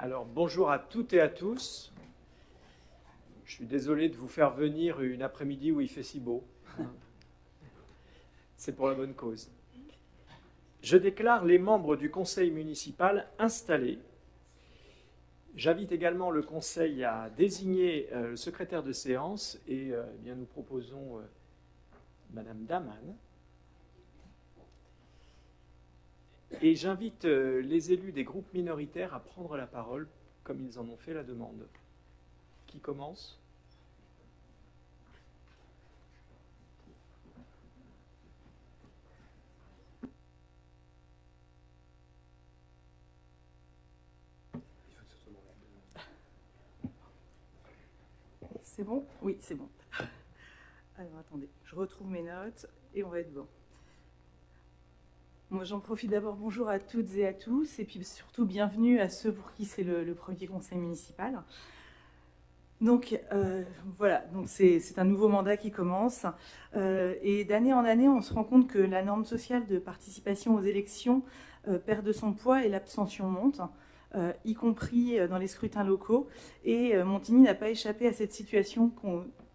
Alors, bonjour à toutes et à tous. Je suis désolé de vous faire venir une après-midi où il fait si beau. C'est pour la bonne cause. Je déclare les membres du conseil municipal installés. J'invite également le conseil à désigner le secrétaire de séance et eh bien, nous proposons Madame Daman. Et j'invite les élus des groupes minoritaires à prendre la parole comme ils en ont fait la demande. Qui commence ? C'est bon ? Oui, c'est bon. Alors attendez, je retrouve mes notes et on va être bon. Moi, j'en profite d'abord, bonjour à toutes et à tous, et puis surtout bienvenue à ceux pour qui c'est le premier conseil municipal. Donc voilà, donc c'est un nouveau mandat qui commence, et d'année en année, on se rend compte que la norme sociale de participation aux élections perd de son poids et l'abstention monte, y compris dans les scrutins locaux, et Montigny n'a pas échappé à cette situation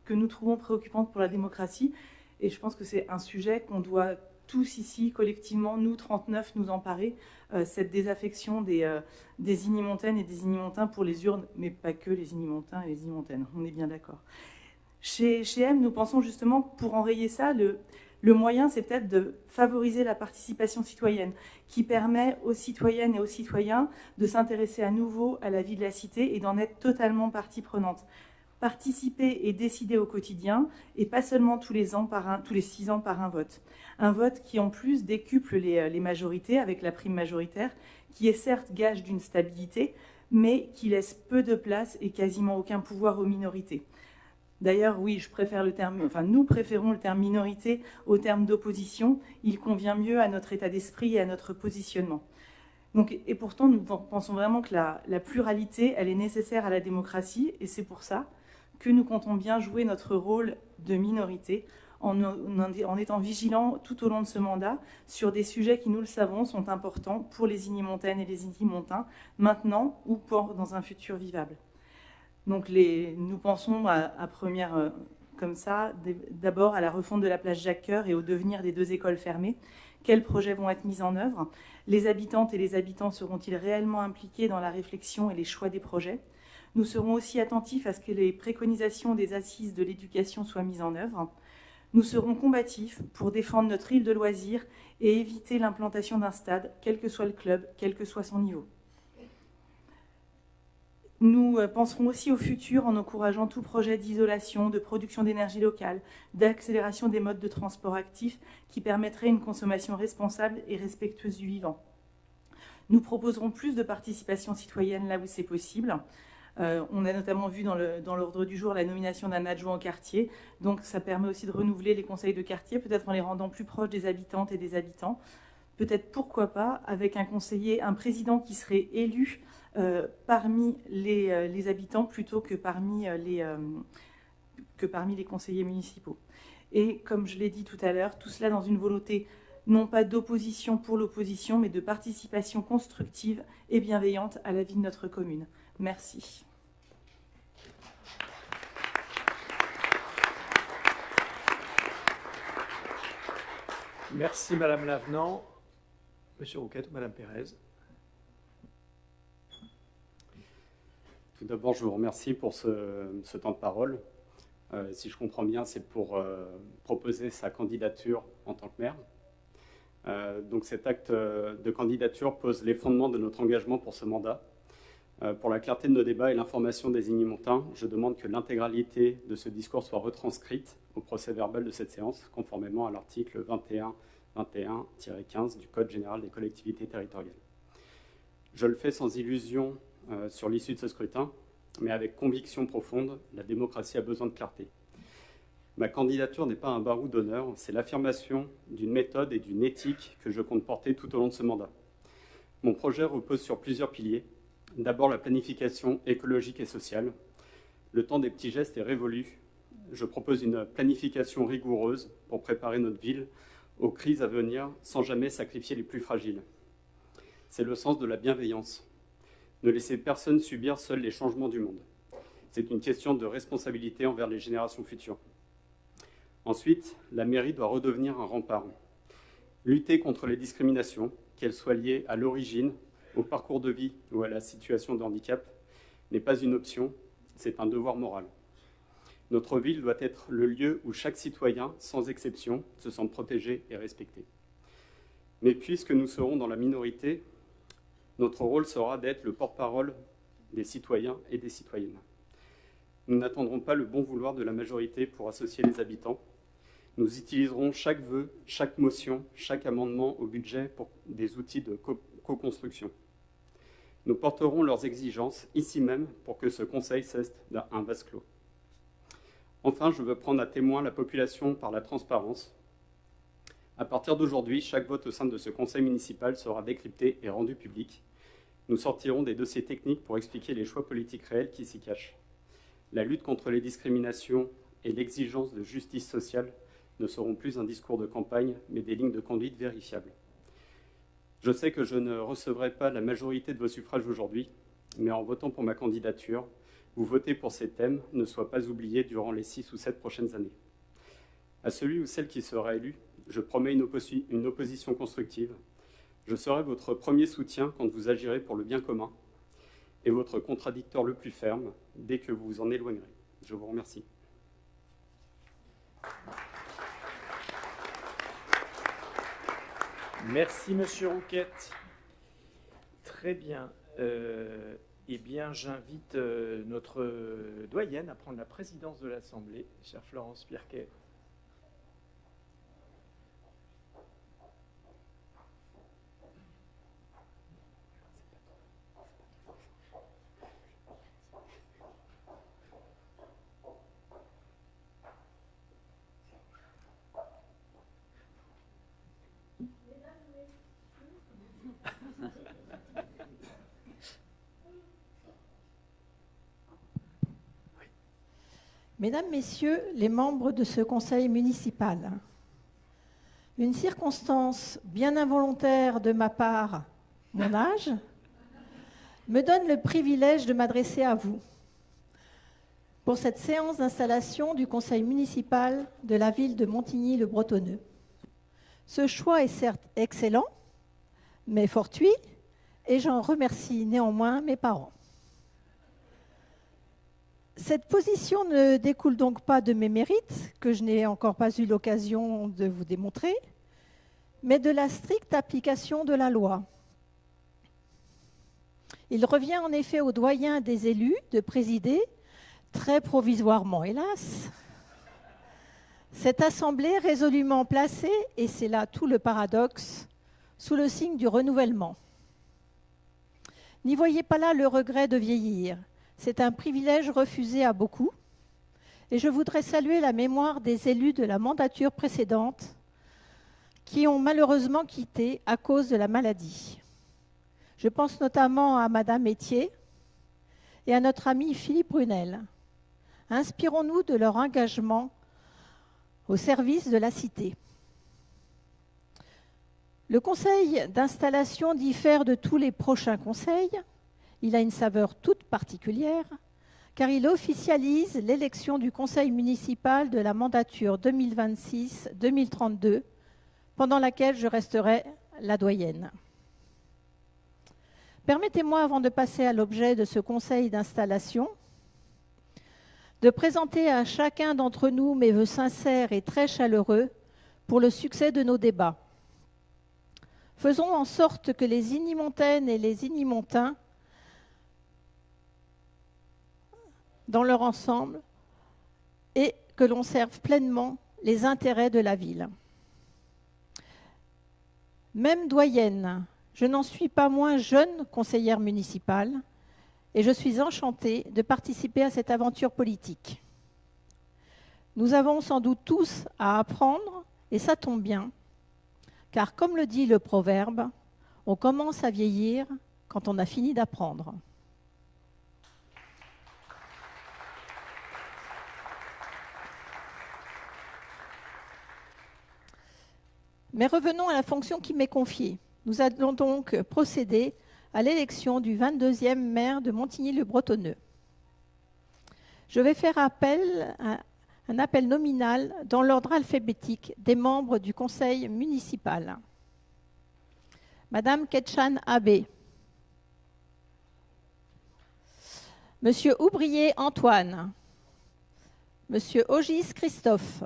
que nous trouvons préoccupante pour la démocratie, et je pense que c'est un sujet qu'on doit tous ici, collectivement, nous 39, nous emparer, cette désaffection des Ignimontaines et des Ignimontains pour les urnes, mais pas que les Ignimontains et les Ignimontaines, on est bien d'accord. Chez M, nous pensons justement, pour enrayer ça, le moyen, c'est peut-être de favoriser la participation citoyenne, qui permet aux citoyennes et aux citoyens de s'intéresser à nouveau à la vie de la cité et d'en être totalement partie prenante. Participer et décider au quotidien, et pas seulement tous les 6 ans par un vote. Un vote qui, en plus, décuple les majorités avec la prime majoritaire, qui est certes gage d'une stabilité, mais qui laisse peu de place et quasiment aucun pouvoir aux minorités. D'ailleurs, oui, nous préférons le terme minorité au terme d'opposition. Il convient mieux à notre état d'esprit et à notre positionnement. Donc, et pourtant, nous pensons vraiment que la pluralité, elle est nécessaire à la démocratie, et c'est pour ça que nous comptons bien jouer notre rôle de minorité en étant vigilants tout au long de ce mandat sur des sujets qui, nous le savons, sont importants pour les Ignimontaines et les Ignimontains, maintenant ou dans un futur vivable. Donc nous pensons à première comme ça, d'abord à la refonte de la place Jacques-Cœur et au devenir des 2 écoles fermées. Quels projets vont être mis en œuvre ? Les habitantes et les habitants seront-ils réellement impliqués dans la réflexion et les choix des projets ? Nous serons aussi attentifs à ce que les préconisations des assises de l'éducation soient mises en œuvre. Nous serons combatifs pour défendre notre île de loisirs et éviter l'implantation d'un stade, quel que soit le club, quel que soit son niveau. Nous penserons aussi au futur en encourageant tout projet d'isolation, de production d'énergie locale, d'accélération des modes de transport actifs qui permettraient une consommation responsable et respectueuse du vivant. Nous proposerons plus de participation citoyenne là où c'est possible. On a notamment vu dans l'ordre du jour la nomination d'un adjoint au quartier. Donc ça permet aussi de renouveler les conseils de quartier, peut-être en les rendant plus proches des habitantes et des habitants. Peut-être, pourquoi pas, avec un président qui serait élu parmi les habitants plutôt que parmi les conseillers municipaux. Et comme je l'ai dit tout à l'heure, tout cela dans une volonté non pas d'opposition pour l'opposition, mais de participation constructive et bienveillante à la vie de notre commune. Merci. Merci Madame Lavenant. Monsieur Rouquette ou Madame Pérez. Tout d'abord, je vous remercie pour ce temps de parole. Si je comprends bien, c'est pour proposer sa candidature en tant que maire. Donc cet acte de candidature pose les fondements de notre engagement pour ce mandat. Pour la clarté de nos débats et l'information des Ignimontains, je demande que l'intégralité de ce discours soit retranscrite au procès-verbal de cette séance, conformément à l'article 21-15 du Code général des collectivités territoriales. Je le fais sans illusion sur l'issue de ce scrutin, mais avec conviction profonde, la démocratie a besoin de clarté. Ma candidature n'est pas un barreau d'honneur, c'est l'affirmation d'une méthode et d'une éthique que je compte porter tout au long de ce mandat. Mon projet repose sur plusieurs piliers. D'abord, la planification écologique et sociale. Le temps des petits gestes est révolu. Je propose une planification rigoureuse pour préparer notre ville aux crises à venir sans jamais sacrifier les plus fragiles. C'est le sens de la bienveillance. Ne laissez personne subir seul les changements du monde. C'est une question de responsabilité envers les générations futures. Ensuite, la mairie doit redevenir un rempart. Lutter contre les discriminations, qu'elles soient liées à l'origine, au parcours de vie ou à la situation de handicap, n'est pas une option, c'est un devoir moral. Notre ville doit être le lieu où chaque citoyen, sans exception, se sent protégé et respecté. Mais puisque nous serons dans la minorité, notre rôle sera d'être le porte-parole des citoyens et des citoyennes. Nous n'attendrons pas le bon vouloir de la majorité pour associer les habitants. Nous utiliserons chaque vœu, chaque motion, chaque amendement au budget pour des outils de co-construction. Nous porterons leurs exigences ici même pour que ce conseil cesse d'un vase clos. Enfin, je veux prendre à témoin la population par la transparence. À partir d'aujourd'hui, chaque vote au sein de ce conseil municipal sera décrypté et rendu public. Nous sortirons des dossiers techniques pour expliquer les choix politiques réels qui s'y cachent. La lutte contre les discriminations et l'exigence de justice sociale ne seront plus un discours de campagne, mais des lignes de conduite vérifiables. Je sais que je ne recevrai pas la majorité de vos suffrages aujourd'hui, mais en votant pour ma candidature, vous votez pour ces thèmes ne soient pas oubliés durant les 6 ou 7 prochaines années. À celui ou celle qui sera élu, je promets une opposition constructive. Je serai votre premier soutien quand vous agirez pour le bien commun et votre contradicteur le plus ferme dès que vous vous en éloignerez. Je vous remercie. Merci, Monsieur Rouquette. Très bien. Eh bien, j'invite notre doyenne à prendre la présidence de l'Assemblée, chère Florence Pierquet. Mesdames, Messieurs les membres de ce conseil municipal, une circonstance bien involontaire de ma part, mon âge, me donne le privilège de m'adresser à vous pour cette séance d'installation du conseil municipal de la ville de Montigny-le-Bretonneux. Ce choix est certes excellent, mais fortuit, et j'en remercie néanmoins mes parents. Cette position ne découle donc pas de mes mérites, que je n'ai encore pas eu l'occasion de vous démontrer, mais de la stricte application de la loi. Il revient en effet aux doyens des élus de présider, très provisoirement hélas, cette assemblée résolument placée, et c'est là tout le paradoxe, sous le signe du renouvellement. N'y voyez pas là le regret de vieillir. C'est un privilège refusé à beaucoup. Et je voudrais saluer la mémoire des élus de la mandature précédente qui ont malheureusement quitté à cause de la maladie. Je pense notamment à Madame Etier et à notre ami Philippe Brunel. Inspirons-nous de leur engagement au service de la cité. Le conseil d'installation diffère de tous les prochains conseils. Il a une saveur toute particulière, car il officialise l'élection du conseil municipal de la mandature 2026-2032, pendant laquelle je resterai la doyenne. Permettez-moi, avant de passer à l'objet de ce conseil d'installation, de présenter à chacun d'entre nous mes vœux sincères et très chaleureux pour le succès de nos débats. Faisons en sorte que les Ignimontaines et les Ignimontains, dans leur ensemble, et que l'on serve pleinement les intérêts de la ville. Même doyenne, je n'en suis pas moins jeune conseillère municipale et je suis enchantée de participer à cette aventure politique. Nous avons sans doute tous à apprendre et ça tombe bien, car comme le dit le proverbe, on commence à vieillir quand on a fini d'apprendre. Mais revenons à la fonction qui m'est confiée. Nous allons donc procéder à l'élection du 22e maire de Montigny-le-Bretonneux. Je vais faire un appel nominal dans l'ordre alphabétique des membres du conseil municipal. Madame Ketchan Abbé. Monsieur Oubrier Antoine. Monsieur Ogis Christophe.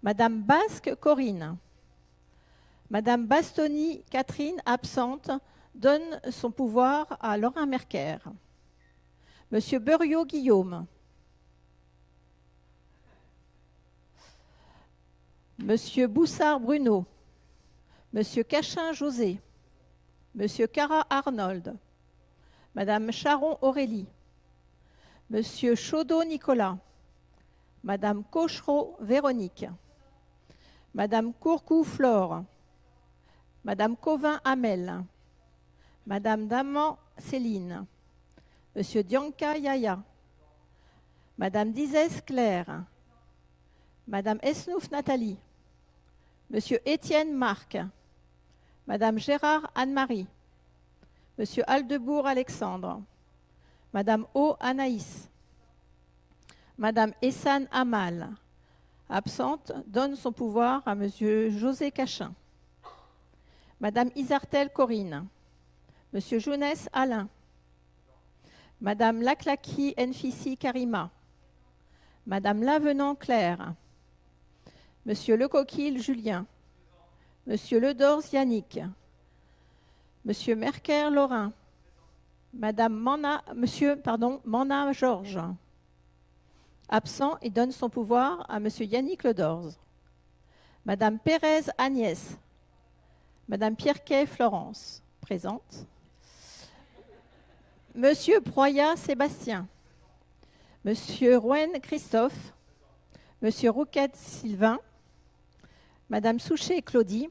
Madame Basque Corinne. Madame Bastoni Catherine, absente, donne son pouvoir à Laurent Merker. Monsieur Buriot Guillaume. Monsieur Boussard Bruno. Monsieur Cachin José. Monsieur Cara Arnold. Madame Charon Aurélie. Monsieur Chaudot Nicolas. Madame Cochereau Véronique. Madame Courcou Flore. Madame Covin Amel. Madame Daman Céline. Monsieur Dianka Yaya. Madame Dizès Claire. Madame Esnouf Nathalie. Monsieur Étienne Marc. Madame Gérard Anne-Marie. Monsieur Aldebourg Alexandre. Madame O Anaïs. Madame Essane Amal, absente, donne son pouvoir à Monsieur José Cachin. Madame Isartel Corinne. Monsieur Jounès Alain. Madame Laclaki Enfissi Karima. Madame Lavenant Claire. Monsieur Lecoquille Julien. Monsieur Ledors Yannick. Monsieur Merker Lorrain. Monsieur Mana Georges. Absent et donne son pouvoir à Monsieur Yannick Ledors. Madame Pérez Agnès. Madame Pierquet Florence, présente. Monsieur Proya Sébastien. Monsieur Rouen Christophe. Monsieur Rouquette Sylvain. Madame Souchet Claudie.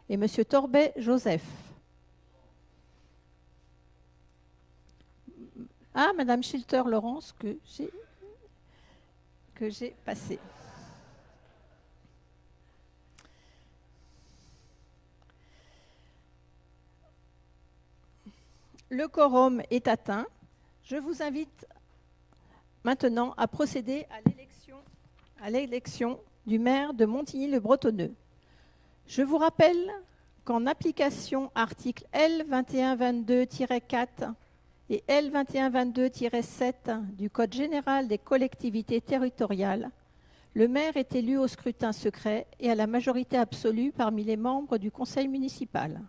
Et Monsieur Torbet Joseph. Ah, Madame Schilter Laurence, que j'ai passée. Le quorum est atteint. Je vous invite maintenant à procéder à l'élection du maire de Montigny-le-Bretonneux. Je vous rappelle qu'en application article L2122-4 et L2122-7 du Code général des collectivités territoriales, le maire est élu au scrutin secret et à la majorité absolue parmi les membres du conseil municipal.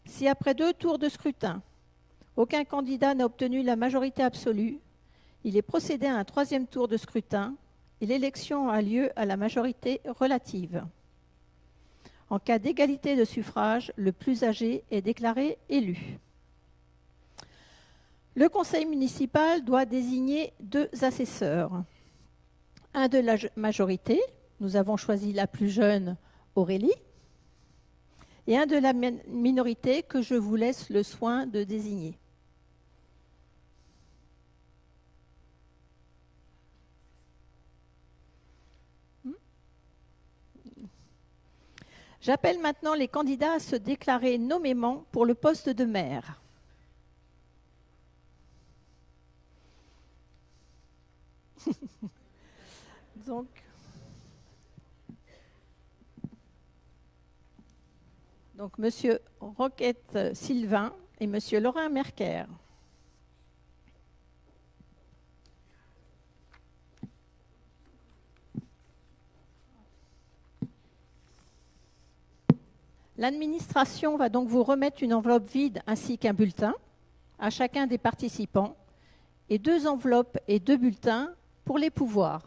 Si après 2 tours de scrutin, aucun candidat n'a obtenu la majorité absolue, il est procédé à un 3e tour de scrutin et l'élection a lieu à la majorité relative. En cas d'égalité de suffrage, le plus âgé est déclaré élu. Le conseil municipal doit désigner 2 assesseurs. Un de la majorité, nous avons choisi la plus jeune, Aurélie, et un de la minorité que je vous laisse le soin de désigner. J'appelle maintenant les candidats à se déclarer nommément pour le poste de maire. Donc, Monsieur Roquette Sylvain et Monsieur Laurent Merker. L'administration va donc vous remettre une enveloppe vide ainsi qu'un bulletin à chacun des participants et 2 enveloppes et 2 bulletins pour les pouvoirs.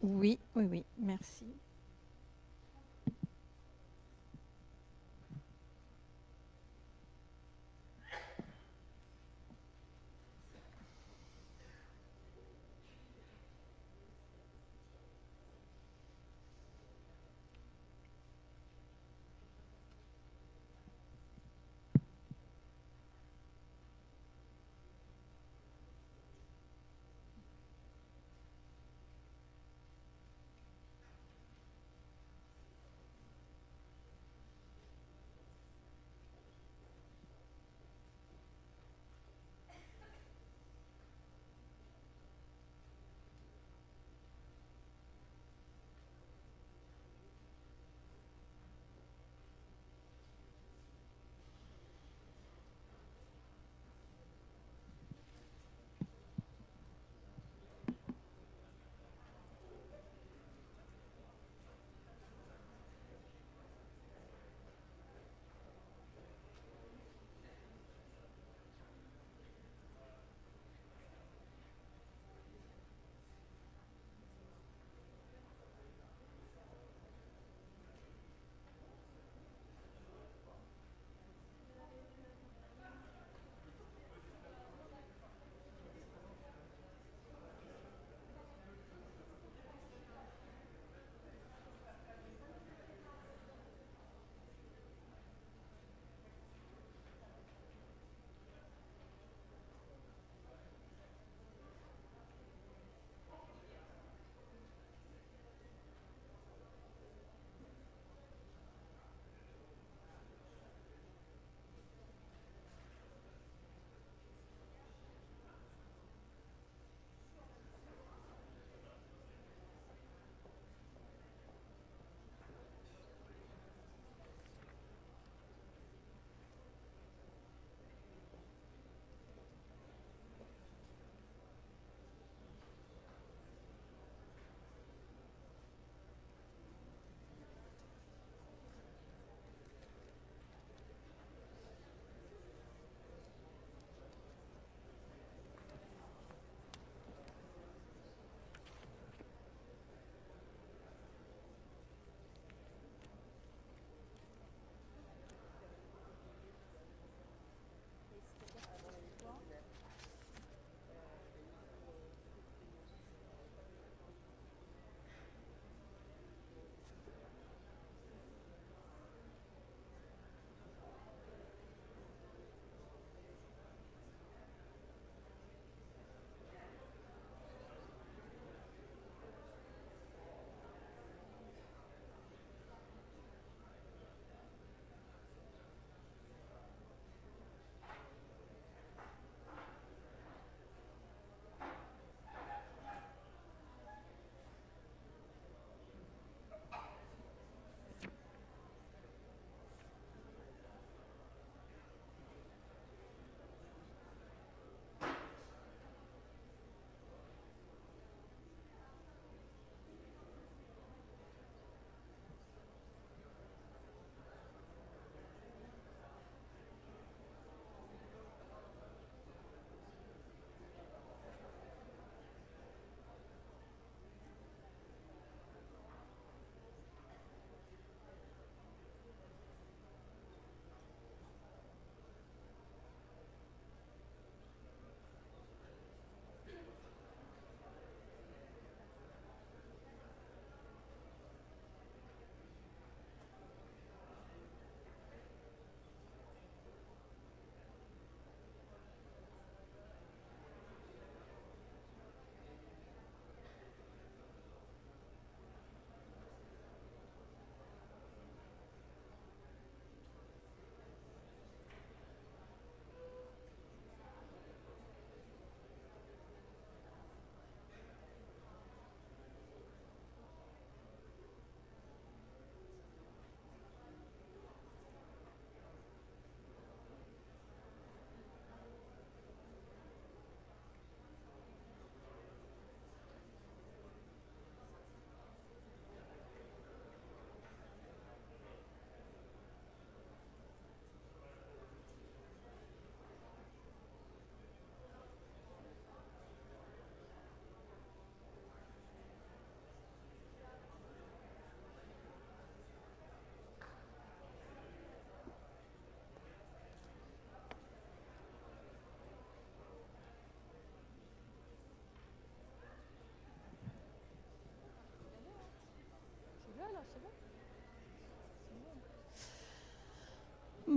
Oui, oui, oui, merci.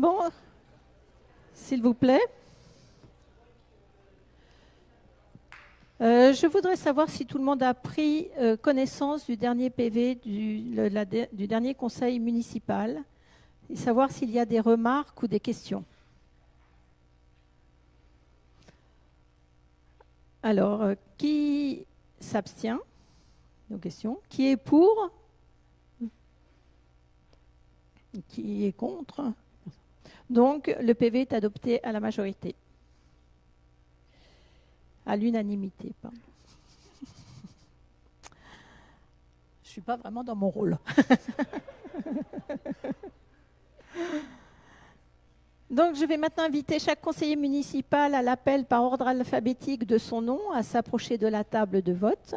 Bon, s'il vous plaît. Je voudrais savoir si tout le monde a pris connaissance du dernier PV du dernier conseil municipal et savoir s'il y a des remarques ou des questions. Alors, qui s'abstient? Nos questions. Qui est pour? Qui est contre? Donc, le PV est adopté à la majorité. À l'unanimité, pardon. Je ne suis pas vraiment dans mon rôle. Donc, je vais maintenant inviter chaque conseiller municipal à l'appel par ordre alphabétique de son nom à s'approcher de la table de vote.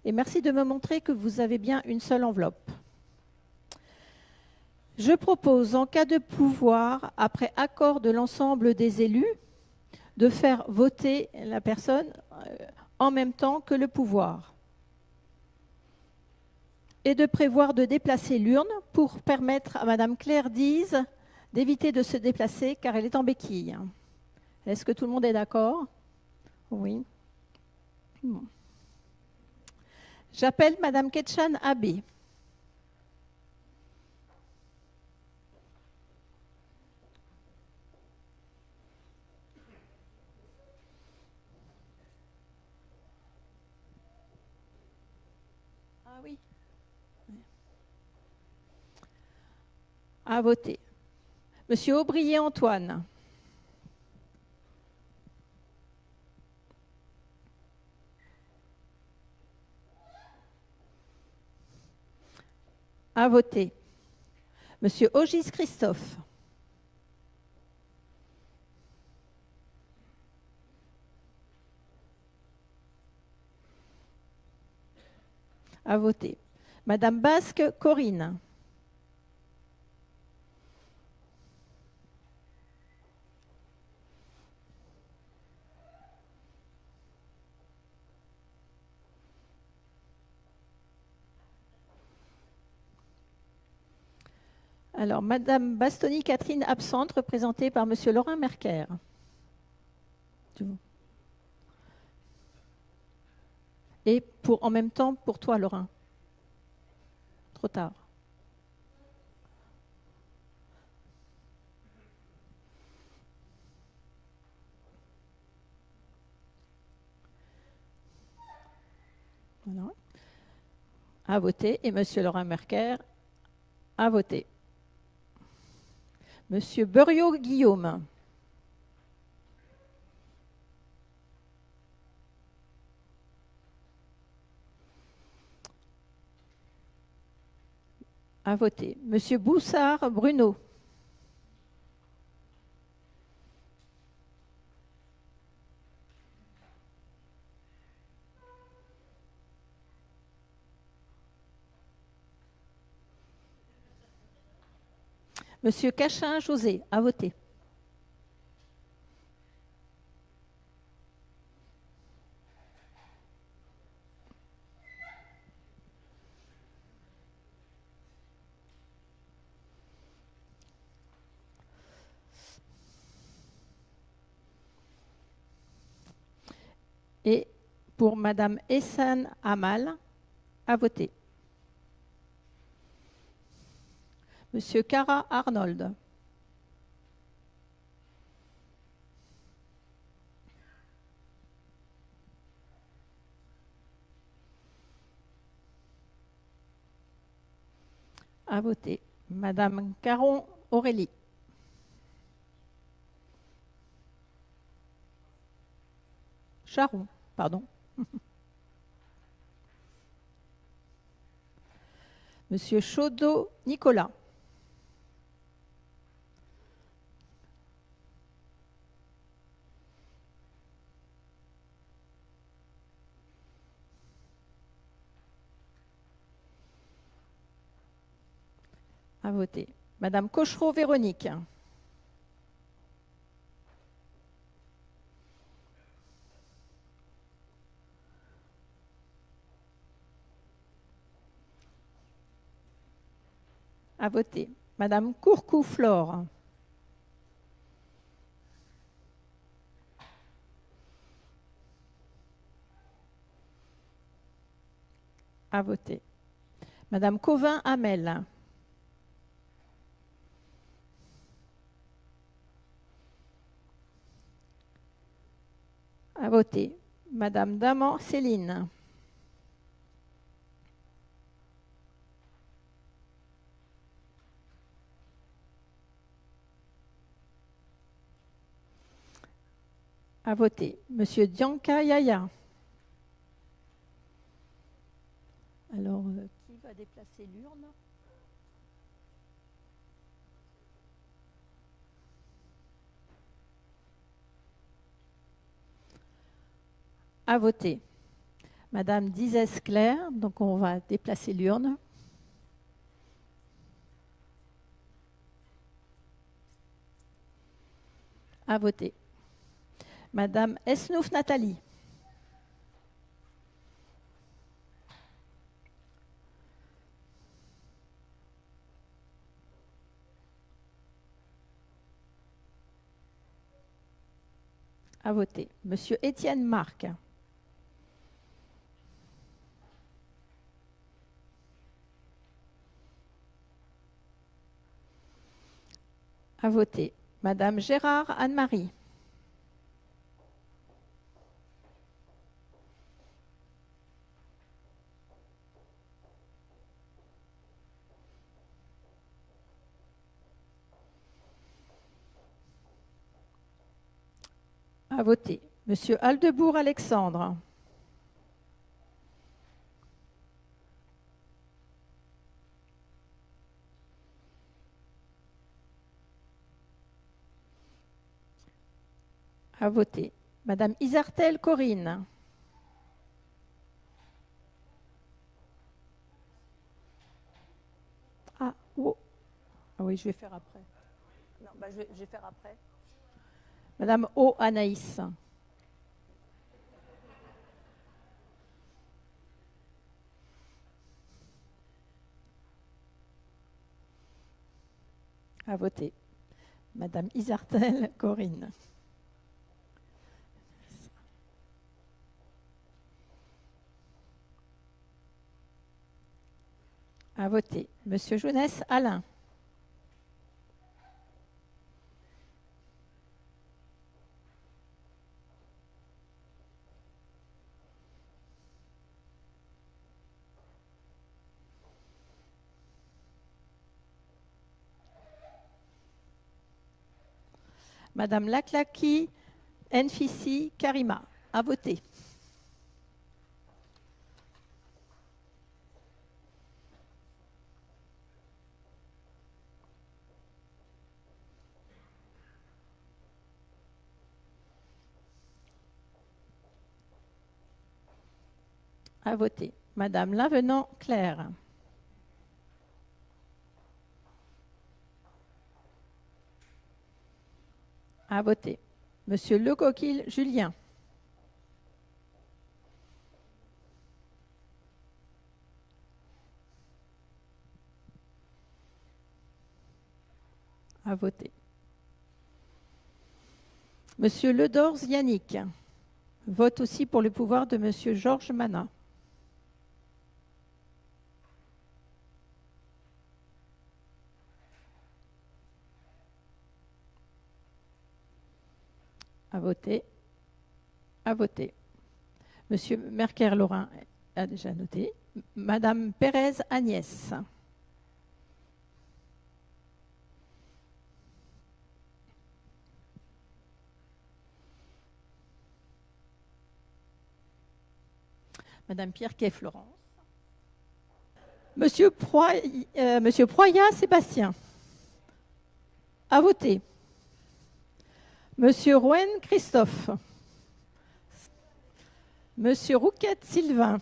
Et merci de me montrer que vous avez bien une seule enveloppe. Je propose, en cas de pouvoir, après accord de l'ensemble des élus, de faire voter la personne en même temps que le pouvoir et de prévoir de déplacer l'urne pour permettre à Madame Claire Dize d'éviter de se déplacer car elle est en béquille. Est-ce que tout le monde est d'accord? Oui. Bon. J'appelle Madame Ketchan Abbé. Ah oui. À voter. Monsieur Aubrier Antoine. À voter. Monsieur Ogis Christophe. À voter. Madame Basque Corinne. Alors, Madame Bastoni Catherine absente, représentée par Monsieur Laurent Merker. Et en même temps, pour toi, Laurent. Trop tard. Voilà. À voter. Et Monsieur Laurent Merker à voter. Monsieur Buriot Guillaume. À voter. Monsieur Boussard Bruno. Monsieur Cachin José, à voter. Et pour Madame Essan Amal, à voter. Monsieur Cara Arnold. À voter. Madame Caron Aurélie. Charon, pardon. Monsieur Chaudot Nicolas. À voter. Madame Cochereau Véronique. À voter. Madame Courcou Flore. À voter. Madame Cauvin Hamel. À voter. Madame Daman Céline. À voter. Monsieur Dianka Yaya. Alors, qui va déplacer l'urne? À voter. Madame Dizès Claire, donc on va déplacer l'urne. À voter. Madame Esnouf Nathalie. À voter. Monsieur Étienne Marc. À voter. Madame Gérard Anne-Marie. À voter. Monsieur Aldebourg Alexandre. À voter. Madame Isartel Corinne. Ah, oh. Ah oui, je vais faire après. Non, bah, je vais faire après. Madame O. Anaïs. À voter. Madame Isartel Corinne. À voter. Monsieur Jeunesse Alain. Madame Laklaki Nfissi Karima. À voter. À voter. Madame Lavenant Claire. À voter. Monsieur Lecoquil Julien. À voter. Monsieur Ledors Yannick. Vote aussi pour le pouvoir de Monsieur Georges Mana. À voter. À voter. Monsieur Merker-Laurin a déjà noté. Madame Pérez Agnès. Madame Pierre-Quay-Florence. Monsieur Proyat Sébastien. À voter. Monsieur Rouen Christophe. Monsieur Rouquette Sylvain.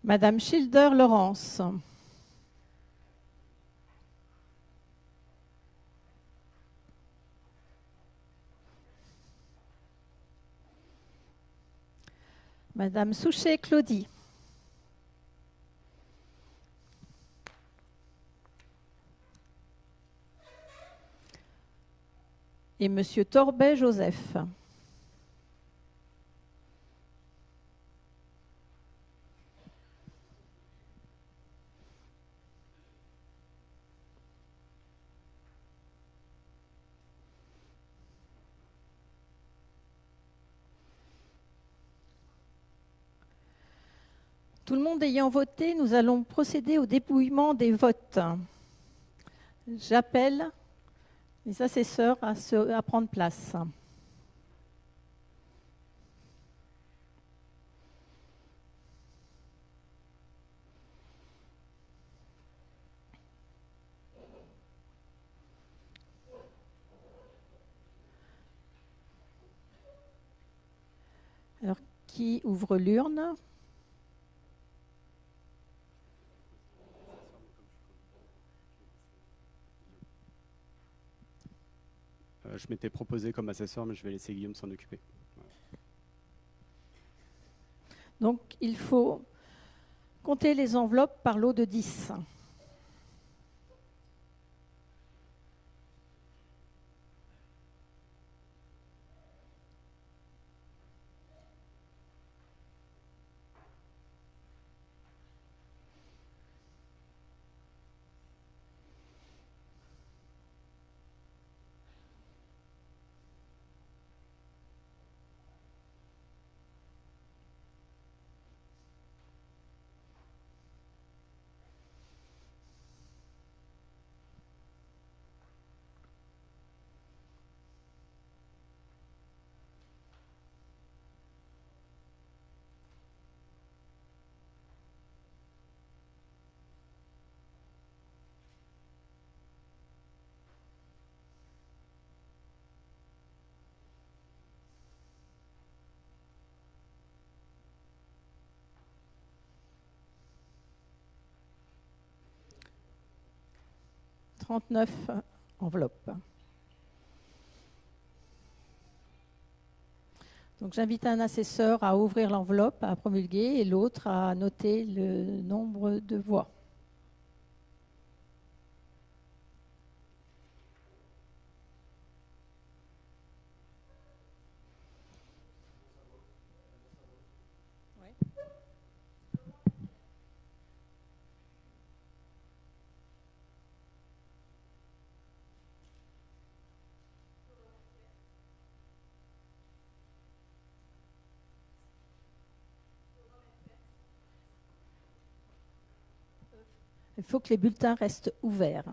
Madame Schilder Laurence. Madame Souchet Claudie. et Monsieur Torbet Joseph. Tout le monde ayant voté, nous allons procéder au dépouillement des votes. J'appelle les assesseurs à prendre place. Alors, qui ouvre l'urne ? Je m'étais proposé comme assesseur, mais je vais laisser Guillaume s'en occuper. Donc, il faut compter les enveloppes par lot de 10. « 39 enveloppes. Donc j'invite un assesseur à ouvrir l'enveloppe, à promulguer, et l'autre à noter le nombre de voix. Il faut que les bulletins restent ouverts.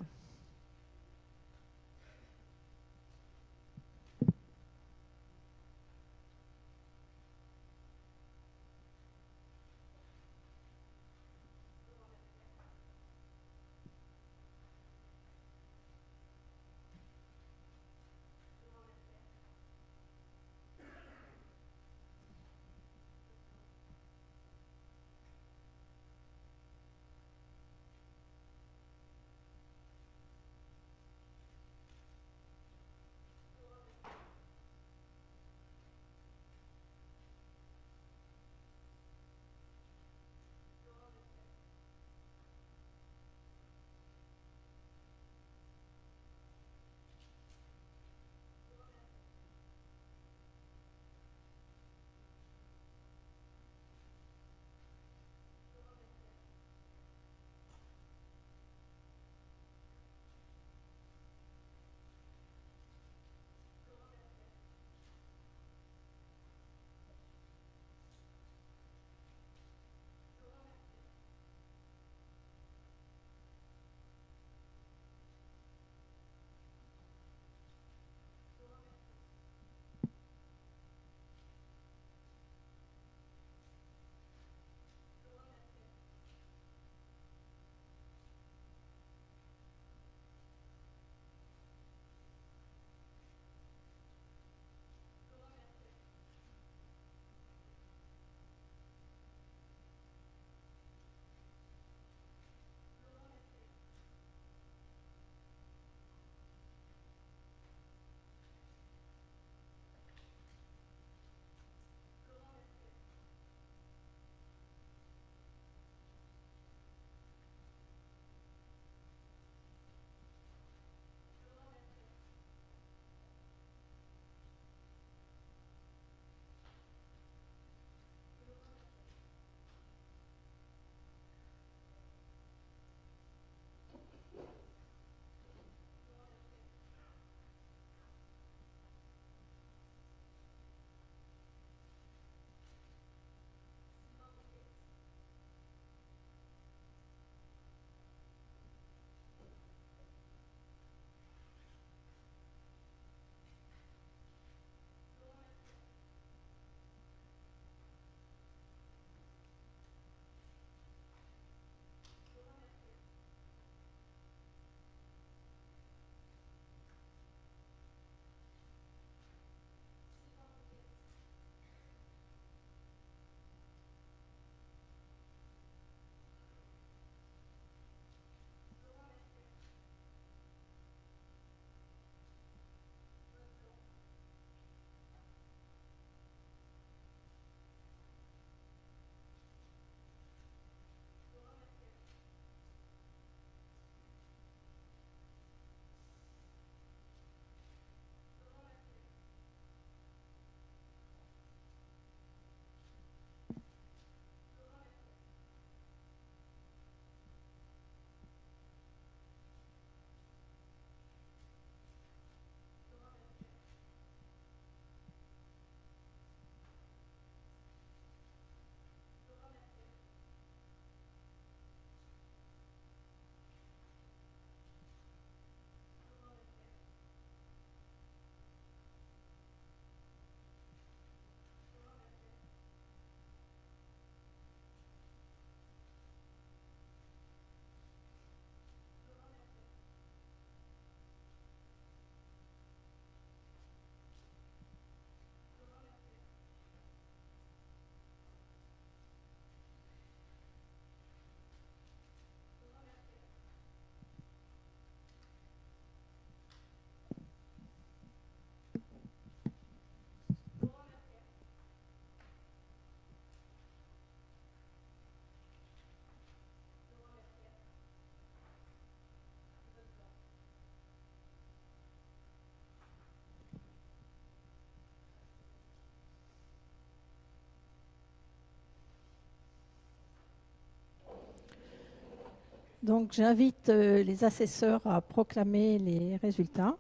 Donc j'invite les assesseurs à proclamer les résultats.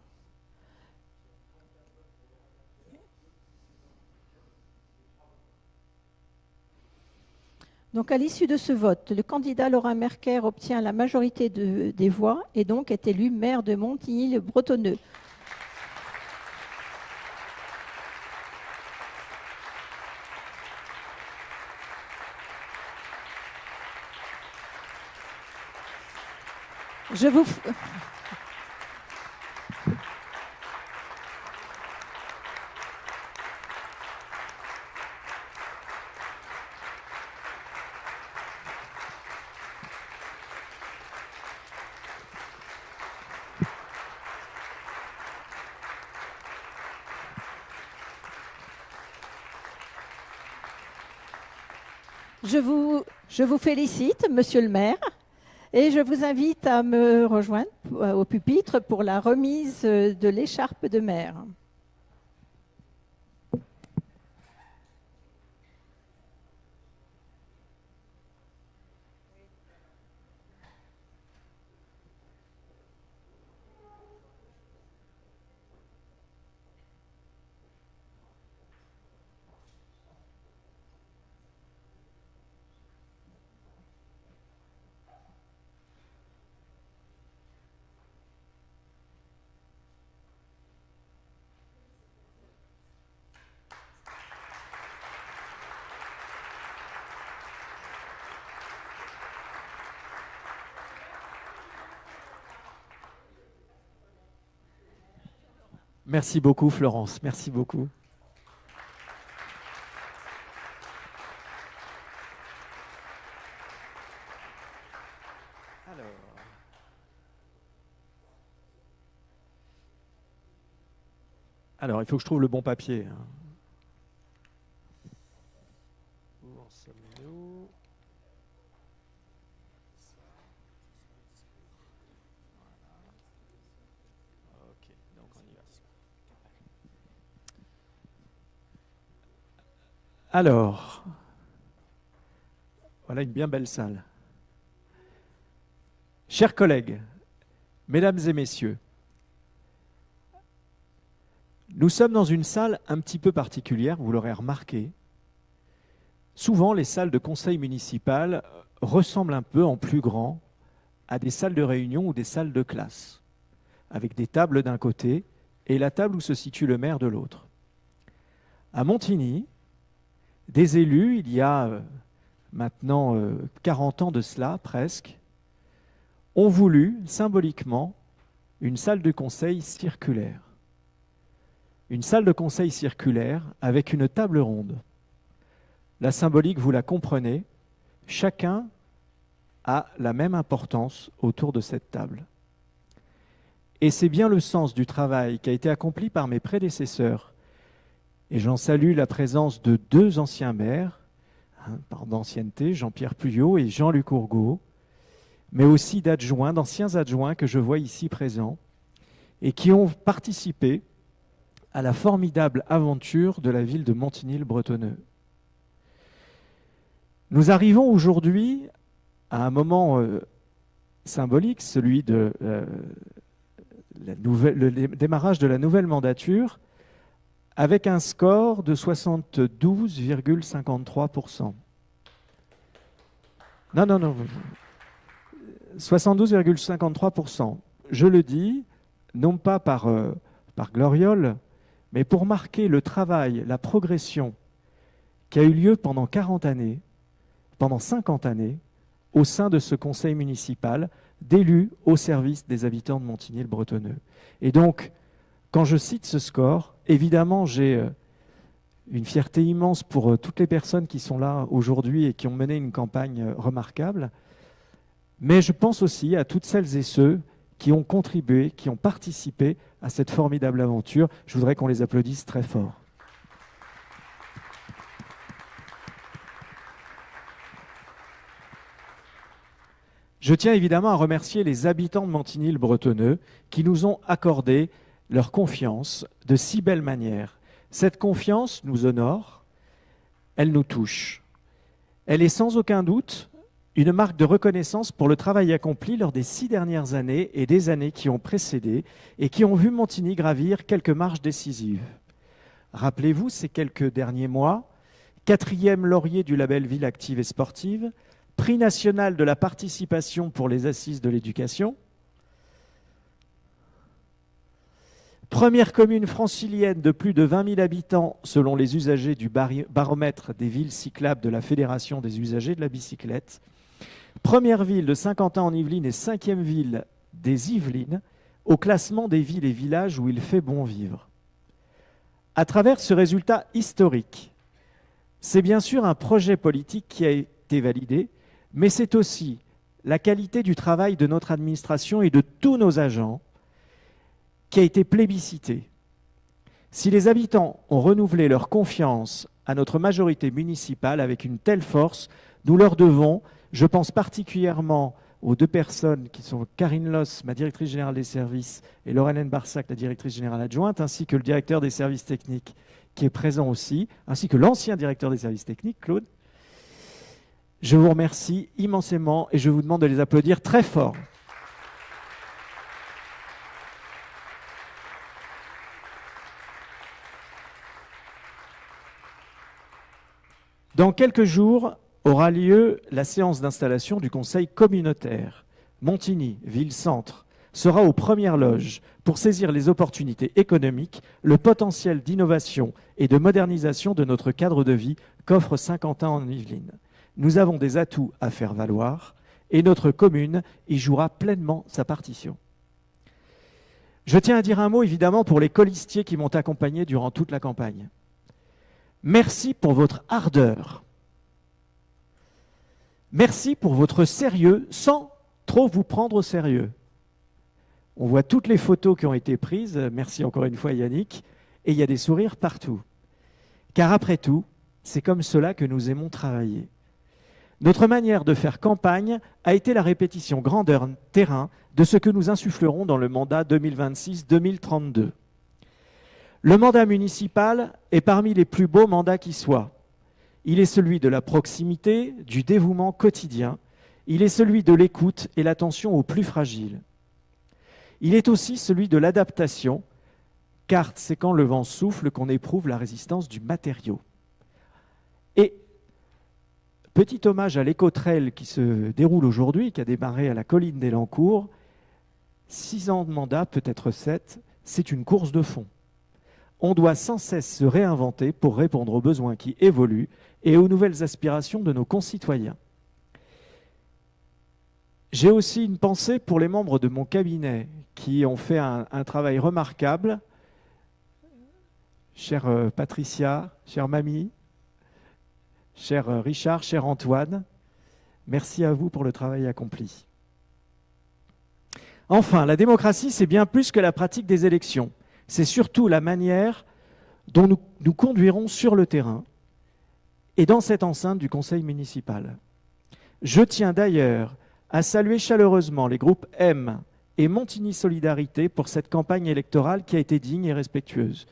Donc à l'issue de ce vote, le candidat Laurent Merker obtient la majorité des voix et donc est élu maire de Montigny-le-Bretonneux. Je vous félicite, monsieur le maire, et je vous invite à me rejoindre au pupitre pour la remise de l'écharpe de maire. Merci beaucoup, Florence. Merci beaucoup. Alors, il faut que je trouve le bon papier. Où en sommes-nous ? Ok, donc on y va. Alors, voilà une bien belle salle. Chers collègues, mesdames et messieurs, nous sommes dans une salle un petit peu particulière, vous l'aurez remarqué. Souvent, les salles de conseil municipal ressemblent un peu en plus grand à des salles de réunion ou des salles de classe, avec des tables d'un côté et la table où se situe le maire de l'autre. À Montigny, des élus, il y a maintenant 40 ans de cela, presque, ont voulu symboliquement une salle de conseil circulaire. Une salle de conseil circulaire avec une table ronde. La symbolique, vous la comprenez, chacun a la même importance autour de cette table. Et c'est bien le sens du travail qui a été accompli par mes prédécesseurs. Et j'en salue la présence de deux anciens maires, par d'ancienneté, Jean-Pierre Puyot et Jean-Luc Ourgaud, mais aussi d'adjoints, d'anciens adjoints que je vois ici présents, et qui ont participé à la formidable aventure de la ville de Montigny-le-Bretonneux. Nous arrivons aujourd'hui à un moment symbolique, celui de le démarrage de la nouvelle mandature, avec un score de 72,53%. Non. 72,53%. Je le dis, non pas par gloriole, mais pour marquer le travail, la progression qui a eu lieu pendant 40 années, pendant 50 années, au sein de ce conseil municipal, d'élus au service des habitants de Montigny-le-Bretonneux. Et donc, quand je cite ce score, évidemment, j'ai une fierté immense pour toutes les personnes qui sont là aujourd'hui et qui ont mené une campagne remarquable, mais je pense aussi à toutes celles et ceux qui ont contribué, qui ont participé à cette formidable aventure. Je voudrais qu'on les applaudisse très fort. Je tiens évidemment à remercier les habitants de Montigny-le-Bretonneux qui nous ont accordé leur confiance de si belle manière. Cette confiance nous honore, elle nous touche. Elle est sans aucun doute une marque de reconnaissance pour le travail accompli lors des 6 dernières années et des années qui ont précédé et qui ont vu Montigny gravir quelques marches décisives. Rappelez-vous ces quelques derniers mois, 4e laurier du label Ville active et sportive, prix national de la participation pour les assises de l'éducation, première commune francilienne de plus de 20 000 habitants selon les usagers du baromètre des villes cyclables de la Fédération des usagers de la bicyclette, première ville de Saint-Quentin-en-Yvelines et 5e ville des Yvelines au classement des villes et villages où il fait bon vivre. À travers ce résultat historique, c'est bien sûr un projet politique qui a été validé, mais c'est aussi la qualité du travail de notre administration et de tous nos agents qui a été plébiscité. Si les habitants ont renouvelé leur confiance à notre majorité municipale avec une telle force, nous leur devons, je pense particulièrement aux 2 personnes qui sont Karine Loss, ma directrice générale des services, et Lorraine Barsac, la directrice générale adjointe, ainsi que le directeur des services techniques qui est présent aussi, ainsi que l'ancien directeur des services techniques, Claude. Je vous remercie immensément et je vous demande de les applaudir très fort. Dans quelques jours aura lieu la séance d'installation du conseil communautaire. Montigny, ville-centre, sera aux premières loges pour saisir les opportunités économiques, le potentiel d'innovation et de modernisation de notre cadre de vie qu'offre Saint-Quentin-en-Yvelines. Nous avons des atouts à faire valoir et notre commune y jouera pleinement sa partition. Je tiens à dire un mot évidemment pour les colistiers qui m'ont accompagné durant toute la campagne. Merci pour votre ardeur. Merci pour votre sérieux sans trop vous prendre au sérieux. On voit toutes les photos qui ont été prises, merci encore une fois Yannick, et il y a des sourires partout. Car après tout, c'est comme cela que nous aimons travailler. Notre manière de faire campagne a été la répétition grandeur terrain de ce que nous insufflerons dans le mandat 2026-2032. Le mandat municipal est parmi les plus beaux mandats qui soient. Il est celui de la proximité, du dévouement quotidien. Il est celui de l'écoute et l'attention aux plus fragiles. Il est aussi celui de l'adaptation, car c'est quand le vent souffle qu'on éprouve la résistance du matériau. Et petit hommage à l'éco-trail qui se déroule aujourd'hui, qui a démarré à la colline d'Elancourt, 6 ans de mandat, peut-être 7, c'est une course de fond. On doit sans cesse se réinventer pour répondre aux besoins qui évoluent et aux nouvelles aspirations de nos concitoyens. J'ai aussi une pensée pour les membres de mon cabinet qui ont fait un travail remarquable. Chère Patricia, chère Mamie, cher Richard, cher Antoine, merci à vous pour le travail accompli. Enfin, la démocratie, c'est bien plus que la pratique des élections. C'est surtout la manière dont nous conduirons sur le terrain et dans cette enceinte du conseil municipal. Je tiens d'ailleurs à saluer chaleureusement les groupes M et Montigny Solidarité pour cette campagne électorale qui a été digne et respectueuse.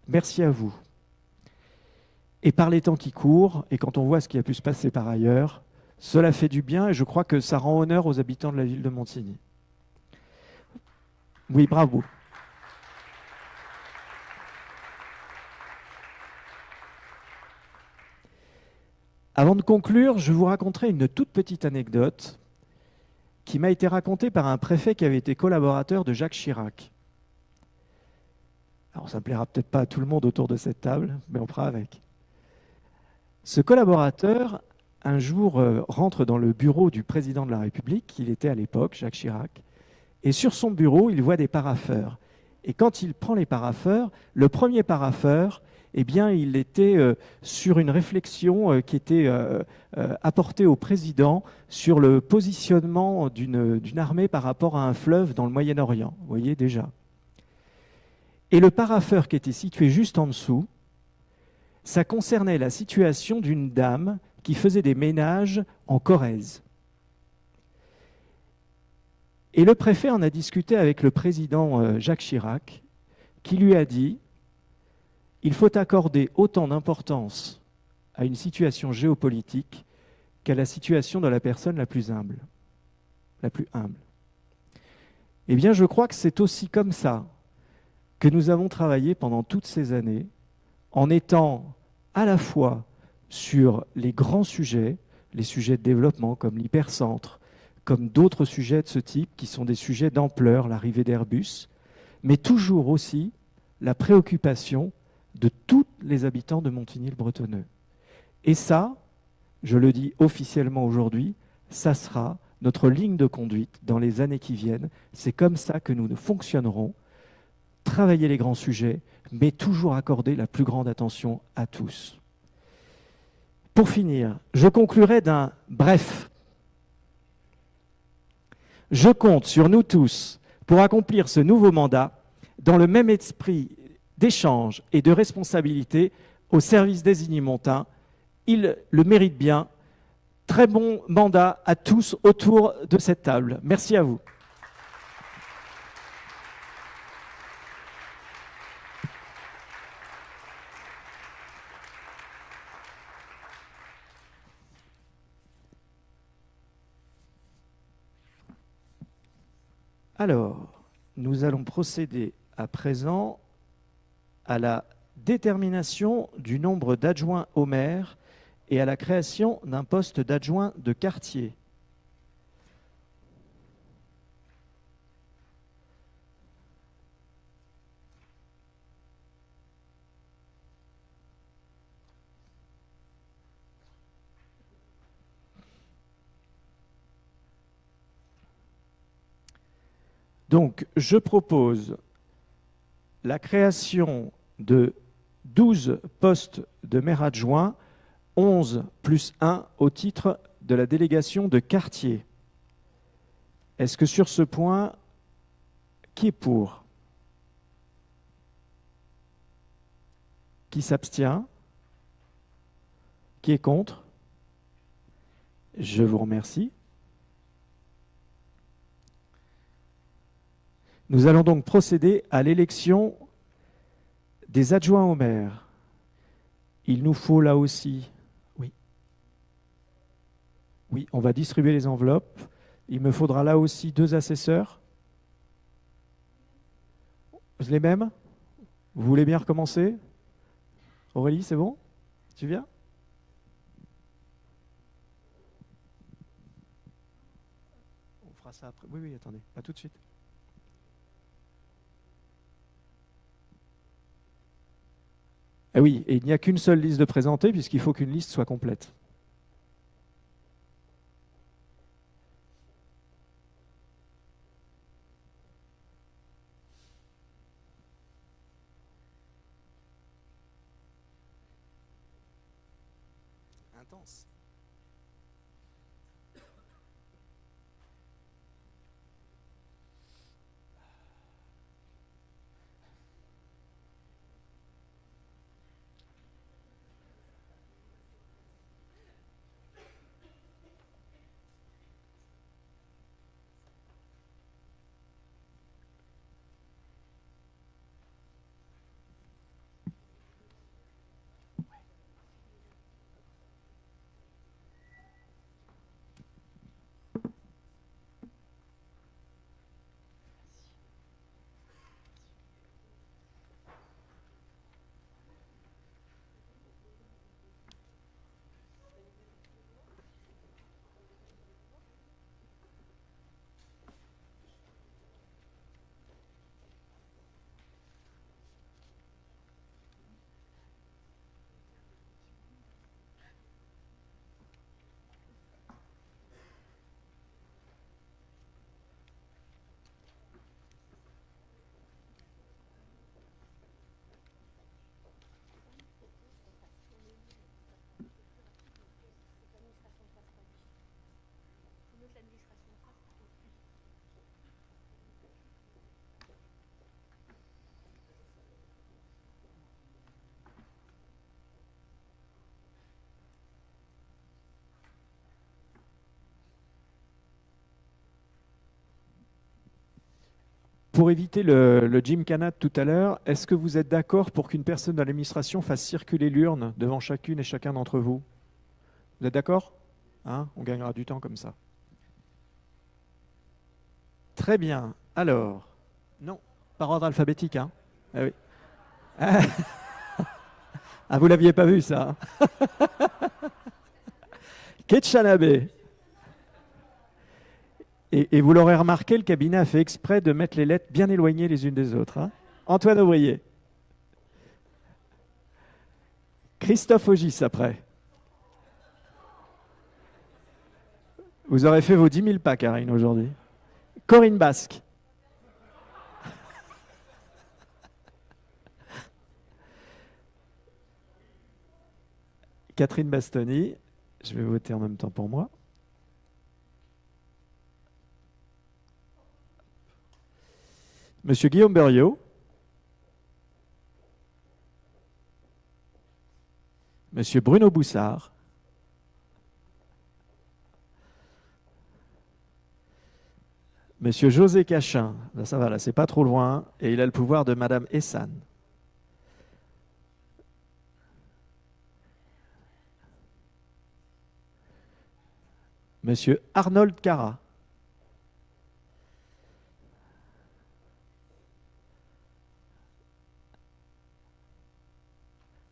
Merci à vous. Et par les temps qui courent, et quand on voit ce qui a pu se passer par ailleurs, cela fait du bien et je crois que ça rend honneur aux habitants de la ville de Montigny. Oui, bravo. Avant de conclure, je vous raconterai une toute petite anecdote qui m'a été racontée par un préfet qui avait été collaborateur de Jacques Chirac. Alors ça ne plaira peut-être pas à tout le monde autour de cette table, mais on fera avec. Ce collaborateur, un jour, rentre dans le bureau du président de la République, il était à l'époque, Jacques Chirac, et sur son bureau, il voit des parapheurs. Et quand il prend les parapheurs, le premier parapheur, eh bien, il était sur une réflexion qui était apportée au président sur le positionnement d'une armée par rapport à un fleuve dans le Moyen-Orient. Vous voyez déjà. Et le parapheur qui était situé juste en dessous, ça concernait la situation d'une dame qui faisait des ménages en Corrèze. Et le préfet en a discuté avec le président Jacques Chirac, qui lui a dit « Il faut accorder autant d'importance à une situation géopolitique qu'à la situation de la personne la plus humble. La plus humble. Eh bien, je crois que c'est aussi comme ça que nous avons travaillé pendant toutes ces années, en étant à la fois sur les grands sujets, les sujets de développement comme l'hypercentre, comme d'autres sujets de ce type qui sont des sujets d'ampleur, l'arrivée d'Airbus, mais toujours aussi la préoccupation de tous les habitants de Montigny-le-Bretonneux. Et ça, je le dis officiellement aujourd'hui, ça sera notre ligne de conduite dans les années qui viennent. C'est comme ça que nous fonctionnerons, travailler les grands sujets, mais toujours accorder la plus grande attention à tous. Pour finir, je conclurai d'un bref. Je compte sur nous tous pour accomplir ce nouveau mandat dans le même esprit d'échange et de responsabilité au service des Igny-Montins. Il le mérite bien. Très bon mandat à tous autour de cette table. Merci à vous. Alors, nous allons procéder à présent à la détermination du nombre d'adjoints au maire et à la création d'un poste d'adjoint de quartier. Donc, je propose la création de 12 postes de maire adjoint, 11 plus 1 au titre de la délégation de quartier. Est-ce que sur ce point, qui est pour? Qui s'abstient? Qui est contre? Je vous remercie. Nous allons donc procéder à l'élection des adjoints au maire. Il nous faut là aussi... Oui, on va distribuer les enveloppes. Il me faudra là aussi 2 assesseurs. Les mêmes? Vous voulez bien recommencer? Aurélie, c'est bon? Tu viens? On fera ça après. Oui, attendez, à tout de suite. Eh oui, et il n'y a qu'une seule liste de présenter puisqu'il faut qu'une liste soit complète. Intense. Pour éviter le gymkhana tout à l'heure, est-ce que vous êtes d'accord pour qu'une personne de l'administration fasse circuler l'urne devant chacune et chacun d'entre vous? Vous êtes d'accord? hein, on gagnera du temps comme ça. Très bien. Alors, non, par ordre alphabétique. Hein. Ah oui. Ah, vous l'aviez pas vu ça. Ketchanabe. Et vous l'aurez remarqué, le cabinet a fait exprès de mettre les lettres bien éloignées les unes des autres. Hein. Antoine Ouvrier. Christophe Ogis après. Vous aurez fait vos 10 000 pas, Karine, aujourd'hui. Corinne Basque. Catherine Bastoni. Je vais voter en même temps pour moi. Monsieur Guillaume Beriot. Monsieur Bruno Boussard. Monsieur José Cachin. Là, ça va, là, c'est pas trop loin. Et il a le pouvoir de Madame Essan. Monsieur Arnold Cara.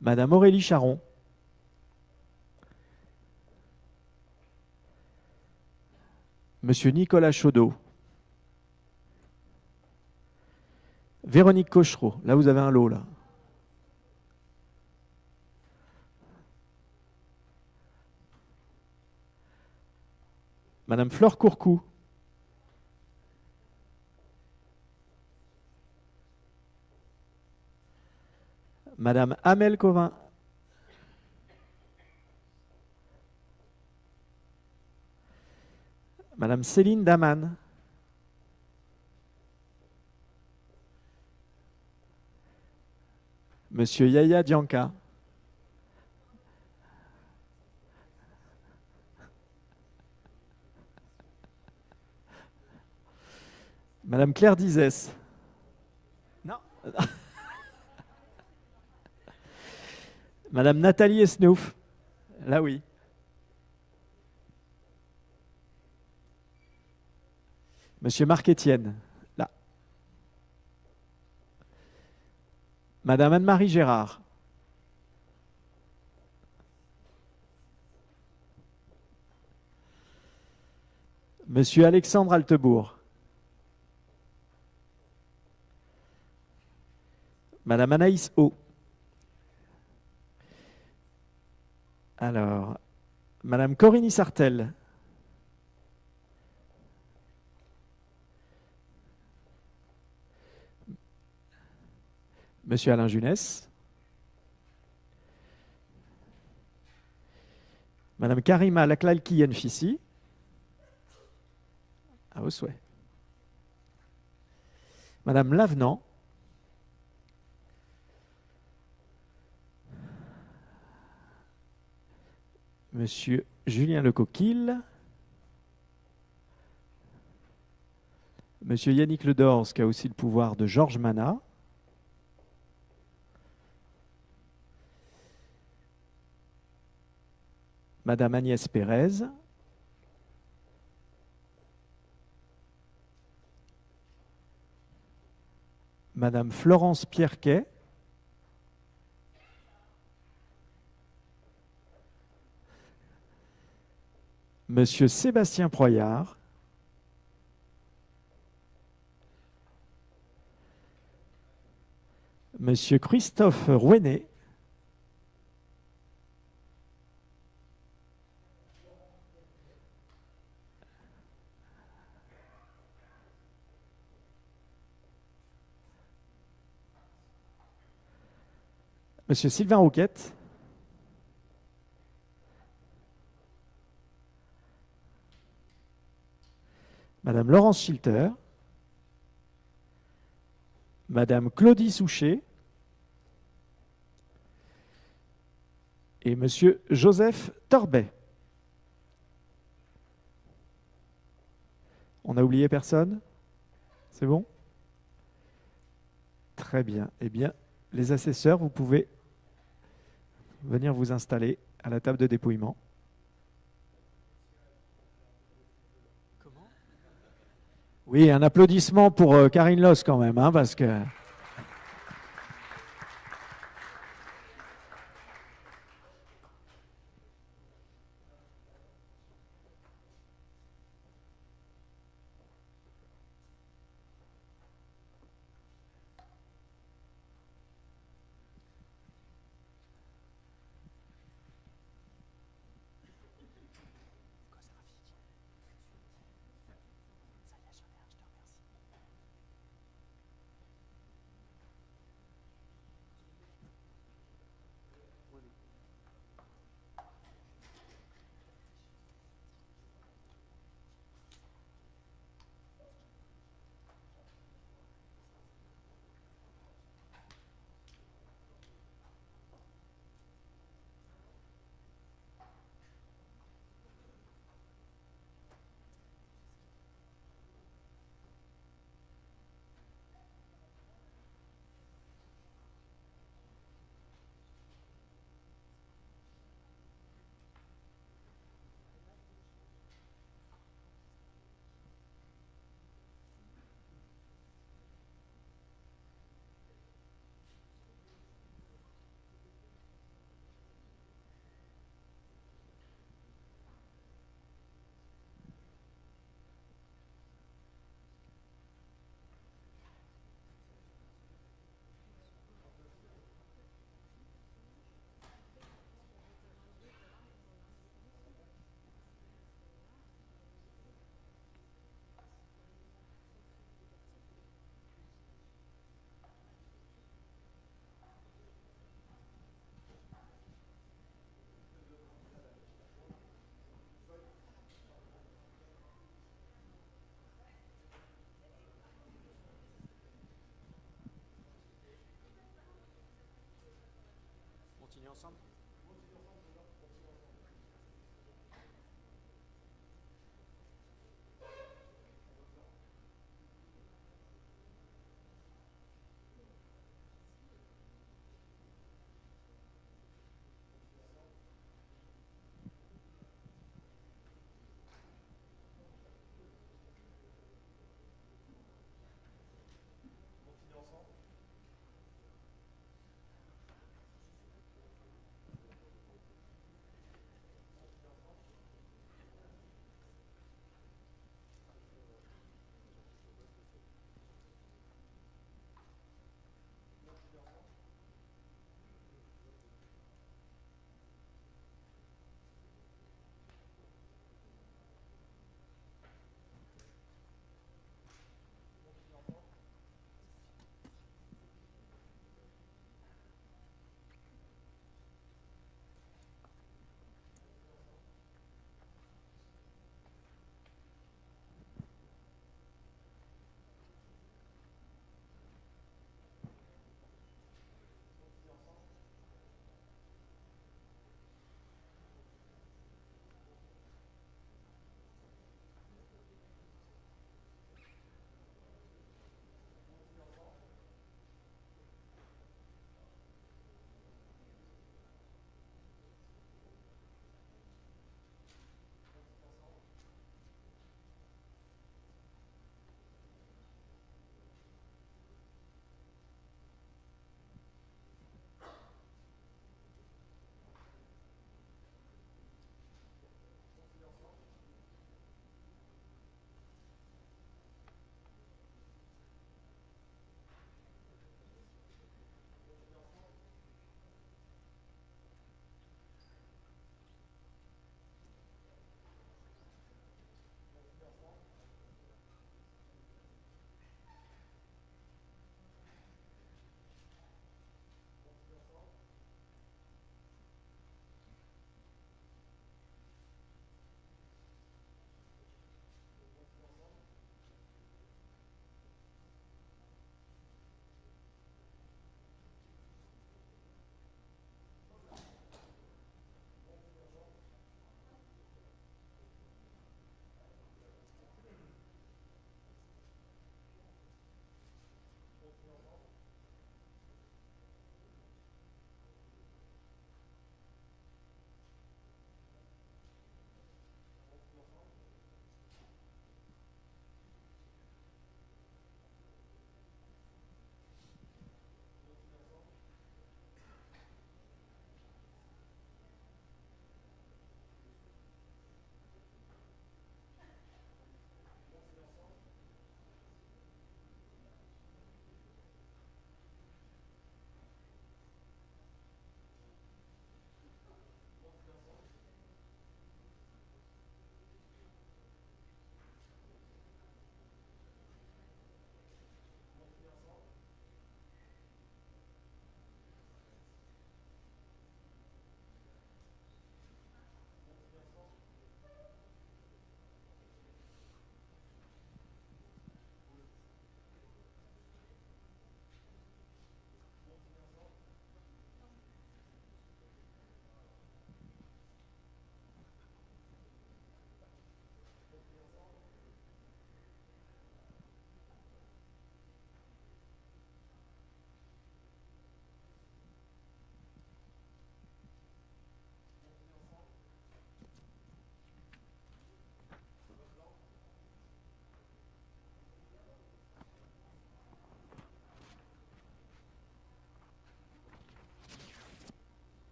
Madame Aurélie Charon. Monsieur Nicolas Chaudot. Véronique Cochereau. Là, vous avez un lot, là. Madame Flore Courcou. Madame Amel Covin. Madame Céline Daman. Monsieur Yaya Dianka. Madame Claire Dizès. Non. Madame Nathalie Esnouf. Là, oui. Monsieur Marc Étienne. Là. Madame Anne-Marie Gérard. Monsieur Alexandre Altebourg. Madame Anaïs O. Alors, Madame Corinne Sartel. Monsieur Alain Junès. Madame Karima Laklalki Yenfissi. À vos souhaits. Madame Lavenant. Monsieur Julien Lecoquille. Monsieur Yannick Ledors, qui a aussi le pouvoir de Georges Mana. Madame Agnès Pérez. Madame Florence Pierquet. Monsieur Sébastien Proyard. Monsieur Christophe Rouenet. Monsieur Sylvain Rouquette. Madame Laurence Schilter. Madame Claudie Souchet. Et Monsieur Joseph Torbet. On n'a oublié personne? C'est bon? Très bien. Eh bien, les assesseurs, vous pouvez venir vous installer à la table de dépouillement. Oui, un applaudissement pour Karine Loss quand même, hein, parce que... Continue ensemble.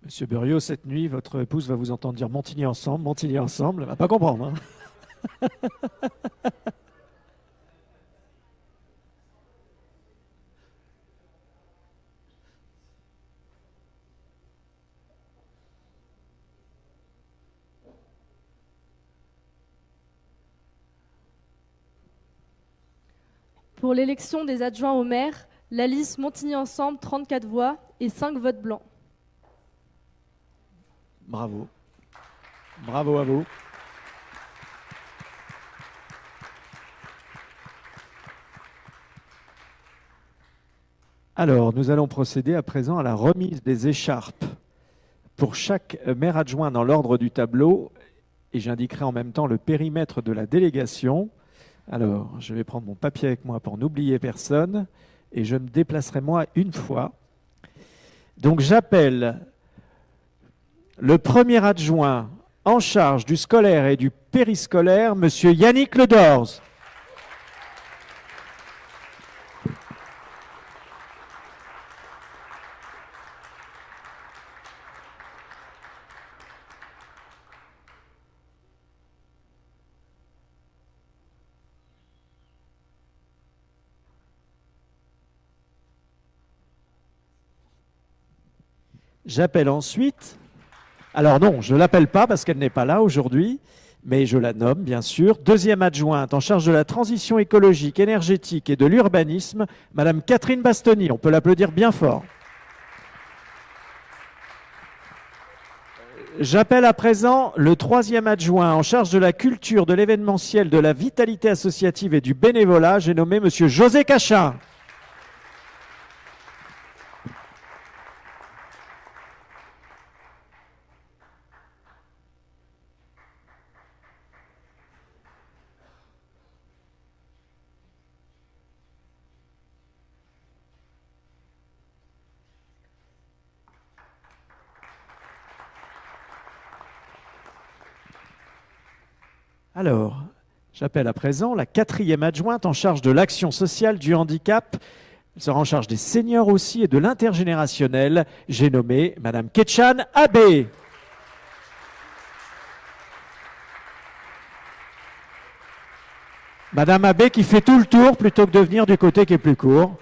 Monsieur Buriot, cette nuit, votre épouse va vous entendre dire Montigny ensemble, elle ne va pas comprendre. Hein. Pour l'élection des adjoints au maire, la liste Montigny Ensemble, 34 voix et 5 votes blancs. Bravo. Bravo à vous. Alors, nous allons procéder à présent à la remise des écharpes pour chaque maire adjoint dans l'ordre du tableau, et j'indiquerai en même temps le périmètre de la délégation. Alors, je vais prendre mon papier avec moi pour n'oublier personne, et je me déplacerai moi une fois. Donc, j'appelle le premier adjoint en charge du scolaire et du périscolaire, Monsieur Yannick Ledorz. J'appelle ensuite, alors non, je ne l'appelle pas parce qu'elle n'est pas là aujourd'hui, mais je la nomme bien sûr, deuxième adjointe en charge de la transition écologique, énergétique et de l'urbanisme, Madame Catherine Bastoni. On peut l'applaudir bien fort. J'appelle à présent le troisième adjoint en charge de la culture, de l'événementiel, de la vitalité associative et du bénévolat. J'ai nommé Monsieur José Cachin. Alors, j'appelle à présent la quatrième adjointe en charge de l'action sociale, du handicap. Elle sera en charge des seniors aussi et de l'intergénérationnel. J'ai nommé Madame Ketchan Abbé. Madame Abbé qui fait tout le tour plutôt que de venir du côté qui est plus court.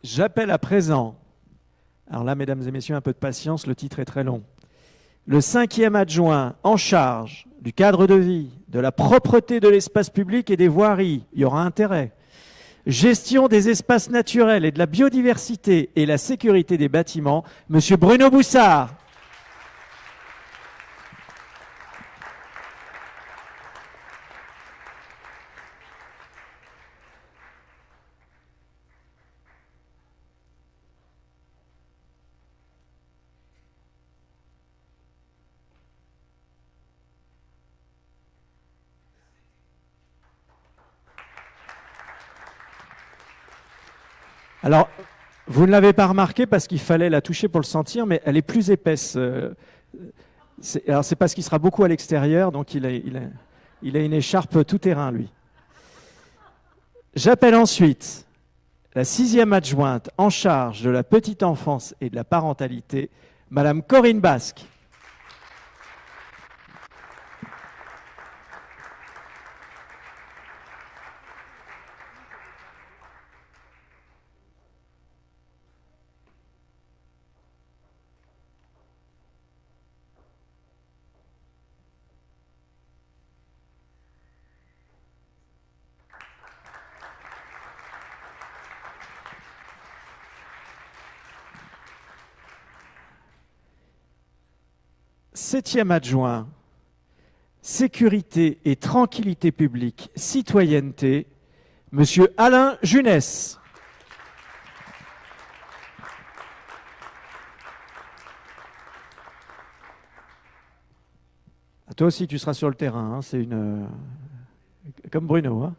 J'appelle à présent, alors là, mesdames et messieurs, un peu de patience, le titre est très long. Le cinquième adjoint en charge du cadre de vie, de la propreté de l'espace public et des voiries, il y aura intérêt. Gestion des espaces naturels et de la biodiversité et la sécurité des bâtiments, Monsieur Bruno Boussard. Alors, vous ne l'avez pas remarqué parce qu'il fallait la toucher pour le sentir, mais elle est plus épaisse. Alors c'est parce qu'il sera beaucoup à l'extérieur, donc il a une écharpe tout-terrain, lui. J'appelle ensuite la 6e adjointe en charge de la petite enfance et de la parentalité, Madame Corinne Basque. Septième adjoint, sécurité et tranquillité publique, citoyenneté, Monsieur Alain Junès. Toi aussi, tu seras sur le terrain. Hein, c'est une comme Bruno. Hein.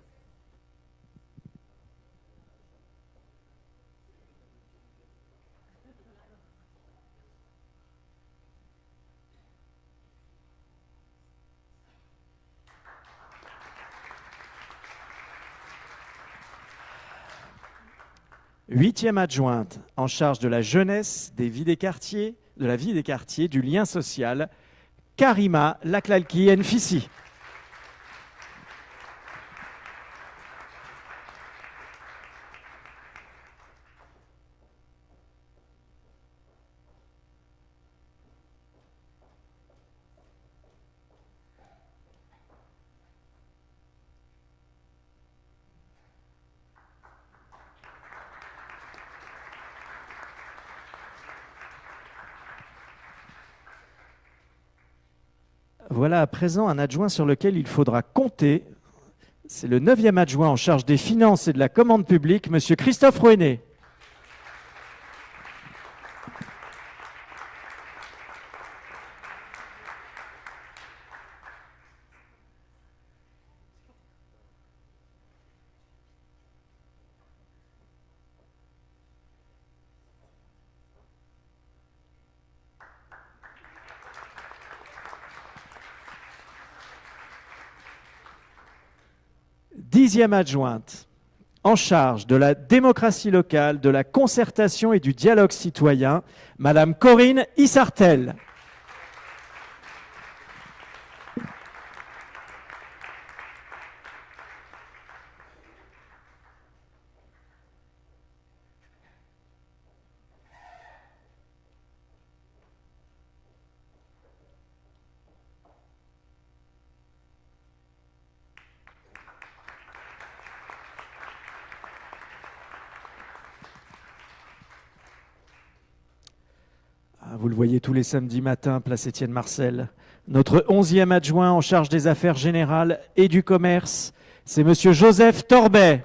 Huitième adjointe en charge de la jeunesse, des vies des quartiers, de la vie des quartiers, du lien social, Karima Laklalki Enfissi. Voilà à présent un adjoint sur lequel il faudra compter. C'est le 9e adjoint en charge des finances et de la commande publique, Monsieur Christophe Rouenet. Dixième adjointe, en charge de la démocratie locale, de la concertation et du dialogue citoyen, Madame Corinne Issartel. Vous le voyez tous les samedis matins, place Étienne Marcel. Notre 11e adjoint en charge des affaires générales et du commerce, c'est Monsieur Joseph Torbet.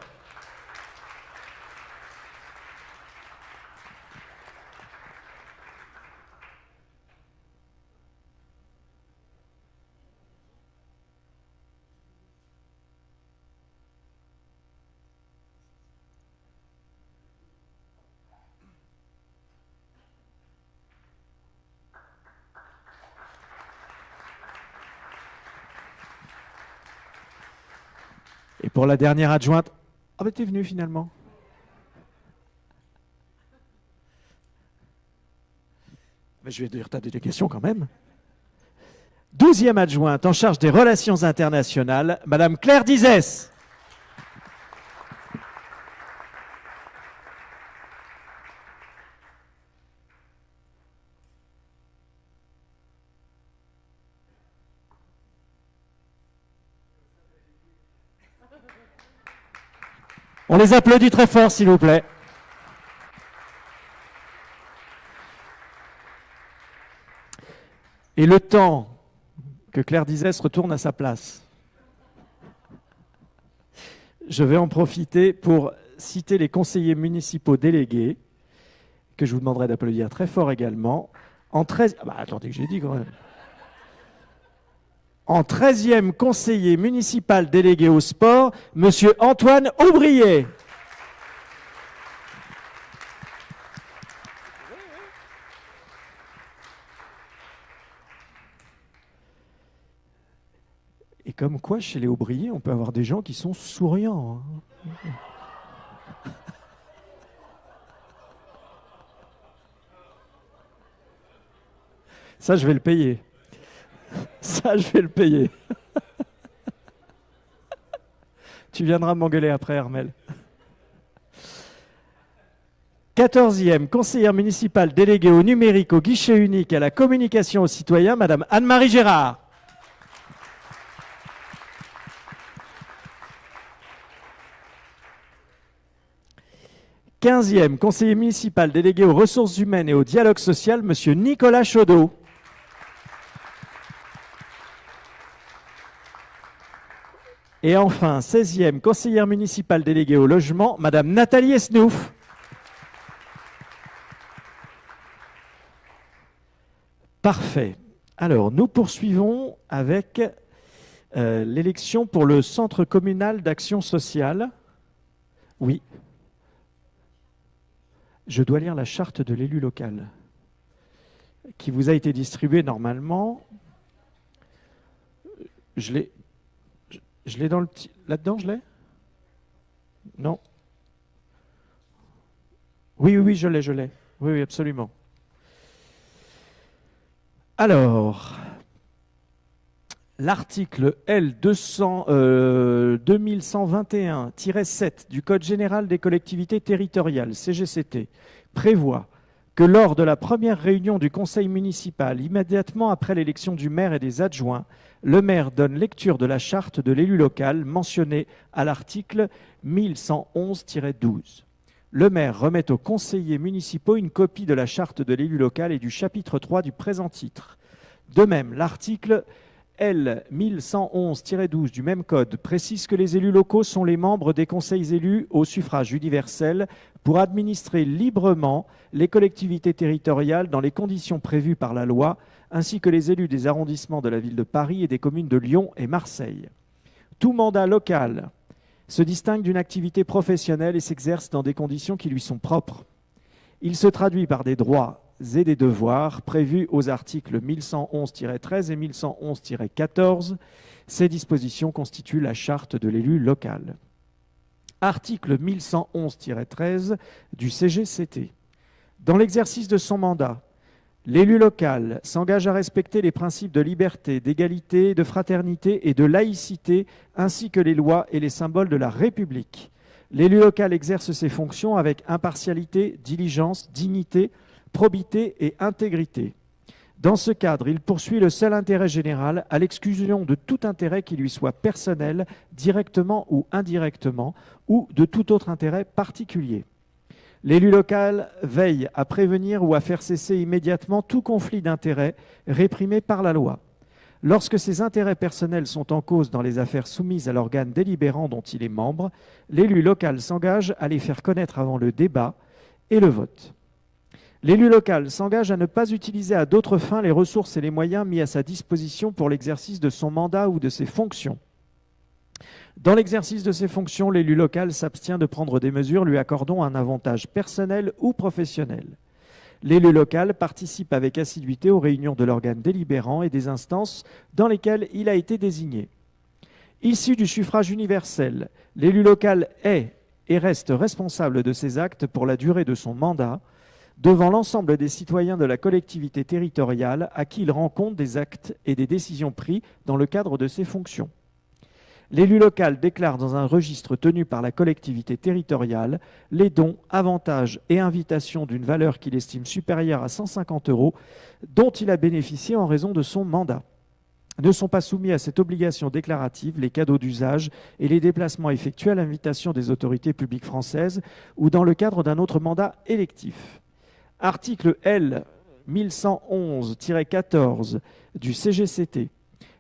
Et pour la dernière adjointe, ah ben t'es venu finalement. Mais je vais dire t'as des questions quand même. 12e adjointe en charge des relations internationales, Madame Claire Dizès. On les applaudit très fort, s'il vous plaît. Et le temps que Claire Dizès retourne à sa place, je vais en profiter pour citer les conseillers municipaux délégués, que je vous demanderai d'applaudir très fort également. Attendez que j'ai dit quand même. En 13e conseiller municipal délégué au sport, Monsieur Antoine Aubrier. Et comme quoi, chez les Aubriers, on peut avoir des gens qui sont souriants. Ça, je vais le payer. Ça, je vais le payer. Tu viendras m'engueuler après, Armel. 14e, conseillère municipale déléguée au numérique, au guichet unique et à la communication aux citoyens, Madame Anne-Marie Gérard. « 15e, conseiller municipal délégué aux ressources humaines et au dialogue social, Monsieur Nicolas Chaudot. Et enfin, 16e, conseillère municipale déléguée au logement, Madame Nathalie Esnouf. Parfait. Alors, nous poursuivons avec l'élection pour le Centre communal d'action sociale. Oui. Je dois lire la charte de l'élu local qui vous a été distribuée normalement. Je l'ai dans le petit... Là-dedans, je l'ai? Non. Oui, je l'ai. Oui, absolument. Alors, l'article L 2121-7 du Code général des collectivités territoriales, CGCT, prévoit que lors de la première réunion du conseil municipal, immédiatement après l'élection du maire et des adjoints, le maire donne lecture de la charte de l'élu local mentionnée à l'article 1111-12. Le maire remet aux conseillers municipaux une copie de la charte de l'élu local et du chapitre 3 du présent titre. De même, l'article L 1111-12 du même code précise que les élus locaux sont les membres des conseils élus au suffrage universel pour administrer librement les collectivités territoriales dans les conditions prévues par la loi, ainsi que les élus des arrondissements de la ville de Paris et des communes de Lyon et Marseille. Tout mandat local se distingue d'une activité professionnelle et s'exerce dans des conditions qui lui sont propres. Il se traduit par des droits et des devoirs prévus aux articles 1111-13 et 1111-14. Ces dispositions constituent la charte de l'élu local. Article 1111-13 du CGCT. Dans l'exercice de son mandat, l'élu local s'engage à respecter les principes de liberté, d'égalité, de fraternité et de laïcité, ainsi que les lois et les symboles de la République. L'élu local exerce ses fonctions avec impartialité, diligence, dignité, probité et intégrité. Dans ce cadre, il poursuit le seul intérêt général à l'exclusion de tout intérêt qui lui soit personnel, directement ou indirectement, ou de tout autre intérêt particulier. L'élu local veille à prévenir ou à faire cesser immédiatement tout conflit d'intérêts réprimé par la loi. Lorsque ces intérêts personnels sont en cause dans les affaires soumises à l'organe délibérant dont il est membre, l'élu local s'engage à les faire connaître avant le débat et le vote. L'élu local s'engage à ne pas utiliser à d'autres fins les ressources et les moyens mis à sa disposition pour l'exercice de son mandat ou de ses fonctions. Dans l'exercice de ses fonctions, l'élu local s'abstient de prendre des mesures lui accordant un avantage personnel ou professionnel. L'élu local participe avec assiduité aux réunions de l'organe délibérant et des instances dans lesquelles il a été désigné. Issu du suffrage universel, l'élu local est et reste responsable de ses actes pour la durée de son mandat, devant l'ensemble des citoyens de la collectivité territoriale à qui il rend compte des actes et des décisions pris dans le cadre de ses fonctions. L'élu local déclare dans un registre tenu par la collectivité territoriale les dons, avantages et invitations d'une valeur qu'il estime supérieure à 150 € dont il a bénéficié en raison de son mandat. Ne sont pas soumis à cette obligation déclarative les cadeaux d'usage et les déplacements effectués à l'invitation des autorités publiques françaises ou dans le cadre d'un autre mandat électif. Article L 1111-14 du CGCT.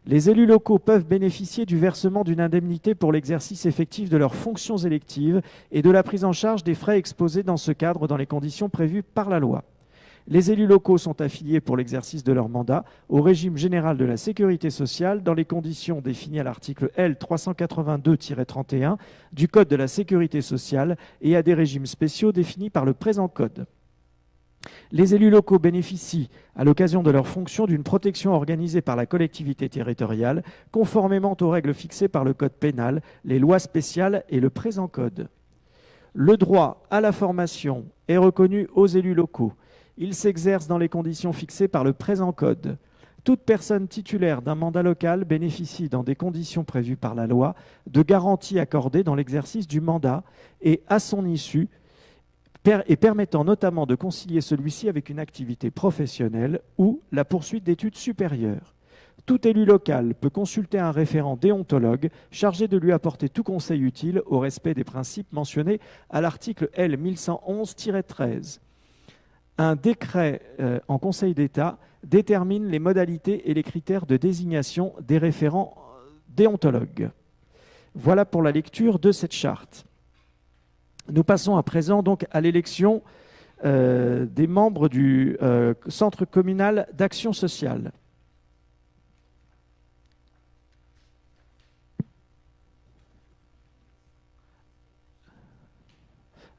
Les élus locaux peuvent bénéficier du versement d'une indemnité pour l'exercice effectif de leurs fonctions électives et de la prise en charge des frais exposés dans ce cadre dans les conditions prévues par la loi. Les élus locaux sont affiliés pour l'exercice de leur mandat au régime général de la sécurité sociale dans les conditions définies à l'article L 382-31 du Code de la sécurité sociale et à des régimes spéciaux définis par le présent Code. Les élus locaux bénéficient, à l'occasion de leurs fonctions, d'une protection organisée par la collectivité territoriale, conformément aux règles fixées par le Code pénal, les lois spéciales et le présent Code. Le droit à la formation est reconnu aux élus locaux. Il s'exerce dans les conditions fixées par le présent Code. Toute personne titulaire d'un mandat local bénéficie, dans des conditions prévues par la loi, de garanties accordées dans l'exercice du mandat et à son issue, et permettant notamment de concilier celui-ci avec une activité professionnelle ou la poursuite d'études supérieures. Tout élu local peut consulter un référent déontologue chargé de lui apporter tout conseil utile au respect des principes mentionnés à l'article L. 1111-13. Un décret en Conseil d'État détermine les modalités et les critères de désignation des référents déontologues. Voilà pour la lecture de cette charte. Nous passons à présent donc à l'élection des membres du Centre communal d'action sociale.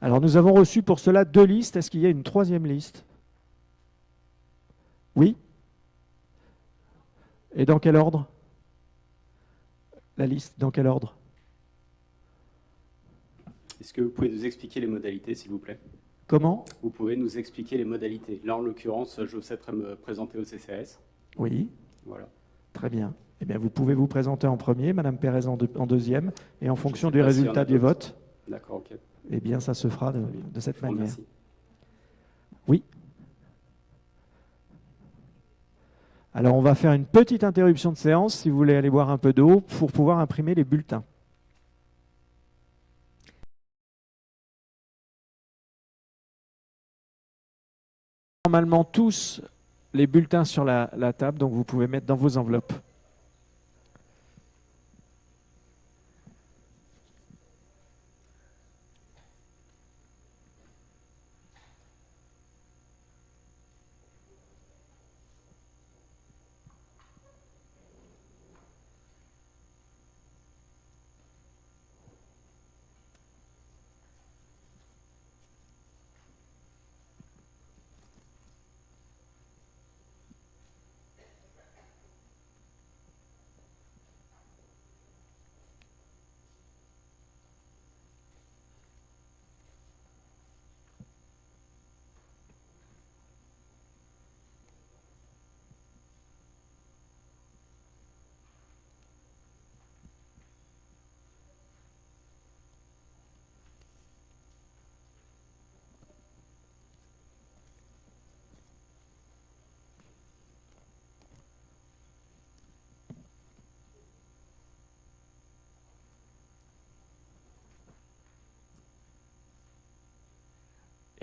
Alors nous avons reçu pour cela 2 listes. Est-ce qu'il y a une 3e liste? Oui? Et dans quel ordre? La liste, dans quel ordre? Est-ce que vous pouvez nous expliquer les modalités, s'il vous plaît? Comment? Vous pouvez nous expliquer les modalités. Là, en l'occurrence, je souhaiterais me présenter au CCAS. Oui. Voilà. Très bien. Eh bien, vous pouvez vous présenter en premier, Madame Pérez en deuxième, et en fonction du résultat du vote, d'accord, ok. Eh bien, ça se fera de cette manière. Merci. Oui. Alors, on va faire une petite interruption de séance, si vous voulez aller boire un peu d'eau, pour pouvoir imprimer les bulletins. Normalement, tous les bulletins sur la table, donc vous pouvez mettre dans vos enveloppes.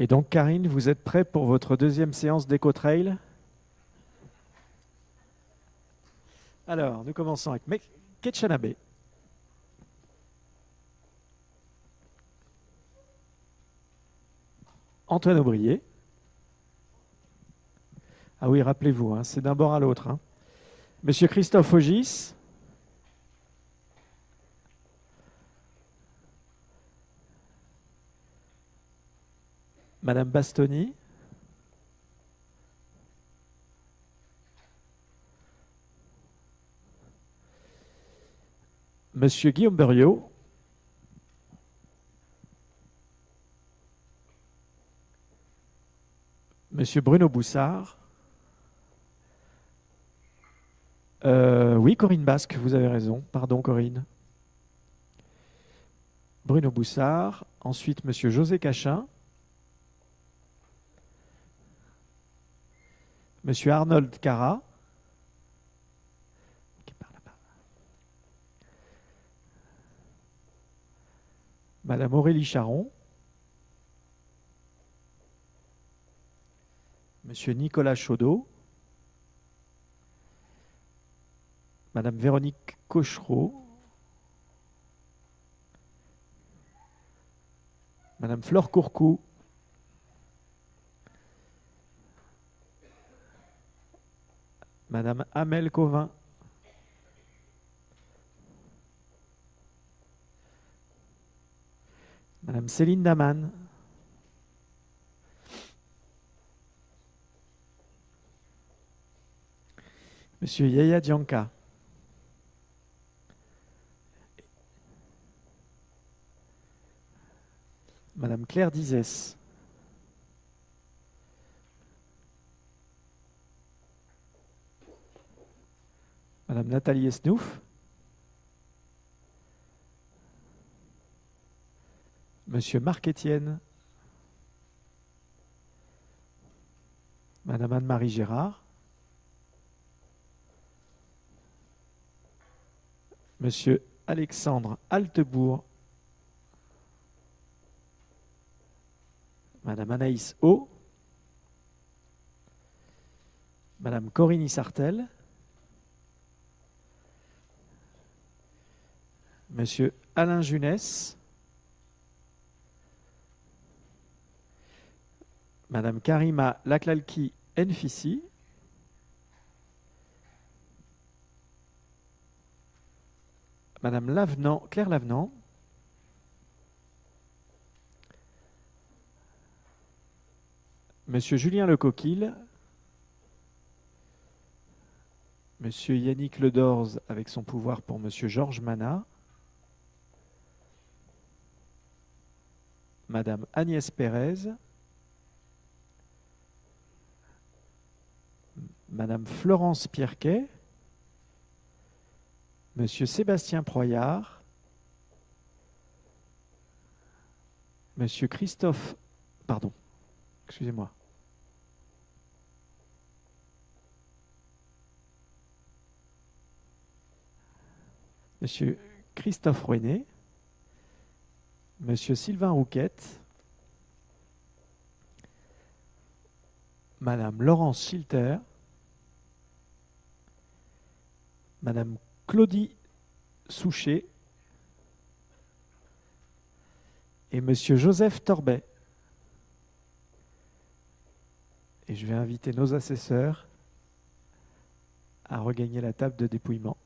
Et donc, Karine, vous êtes prêt pour votre 2e séance d'éco-trail? Alors, nous commençons avec Ketchanabe. Antoine Aubrier. Ah oui, rappelez-vous, hein, c'est d'un bord à l'autre. Hein. Monsieur Christophe Ogis. Madame Bastoni. Monsieur Guillaume Beriot. Monsieur Bruno Boussard. Oui, Corinne Basque, vous avez raison. Pardon, Corinne. Bruno Boussard. Ensuite, Monsieur José Cachin. Monsieur Arnold Cara. Madame Aurélie Charon. Monsieur Nicolas Chaudot. Madame Véronique Cochereau. Madame Flore Courcou. Madame Amel Covin. Madame Céline Daman. Monsieur Yaya Dianka. Madame Claire Dizès. Madame Nathalie Esnouf. Monsieur Marc Étienne. Madame Anne-Marie Gérard. Monsieur Alexandre Altebourg. Madame Anaïs O. Madame Corinne Sartel. Monsieur Alain Junès. Madame Karima Laklalki Enfissi. Madame Lavenant, Claire Lavenant. Monsieur Julien Lecoquille. Monsieur Yannick Ledorz avec son pouvoir pour Monsieur Georges Manat. Madame Agnès Pérez. Madame Florence Pierquet. Monsieur Sébastien Proyard. Monsieur Christophe... Pardon, excusez-moi. Monsieur Christophe Rouenet. Monsieur Sylvain Rouquette. Madame Laurence Schilter. Madame Claudie Souchet et Monsieur Joseph Torbet. Et je vais inviter nos assesseurs à regagner la table de dépouillement.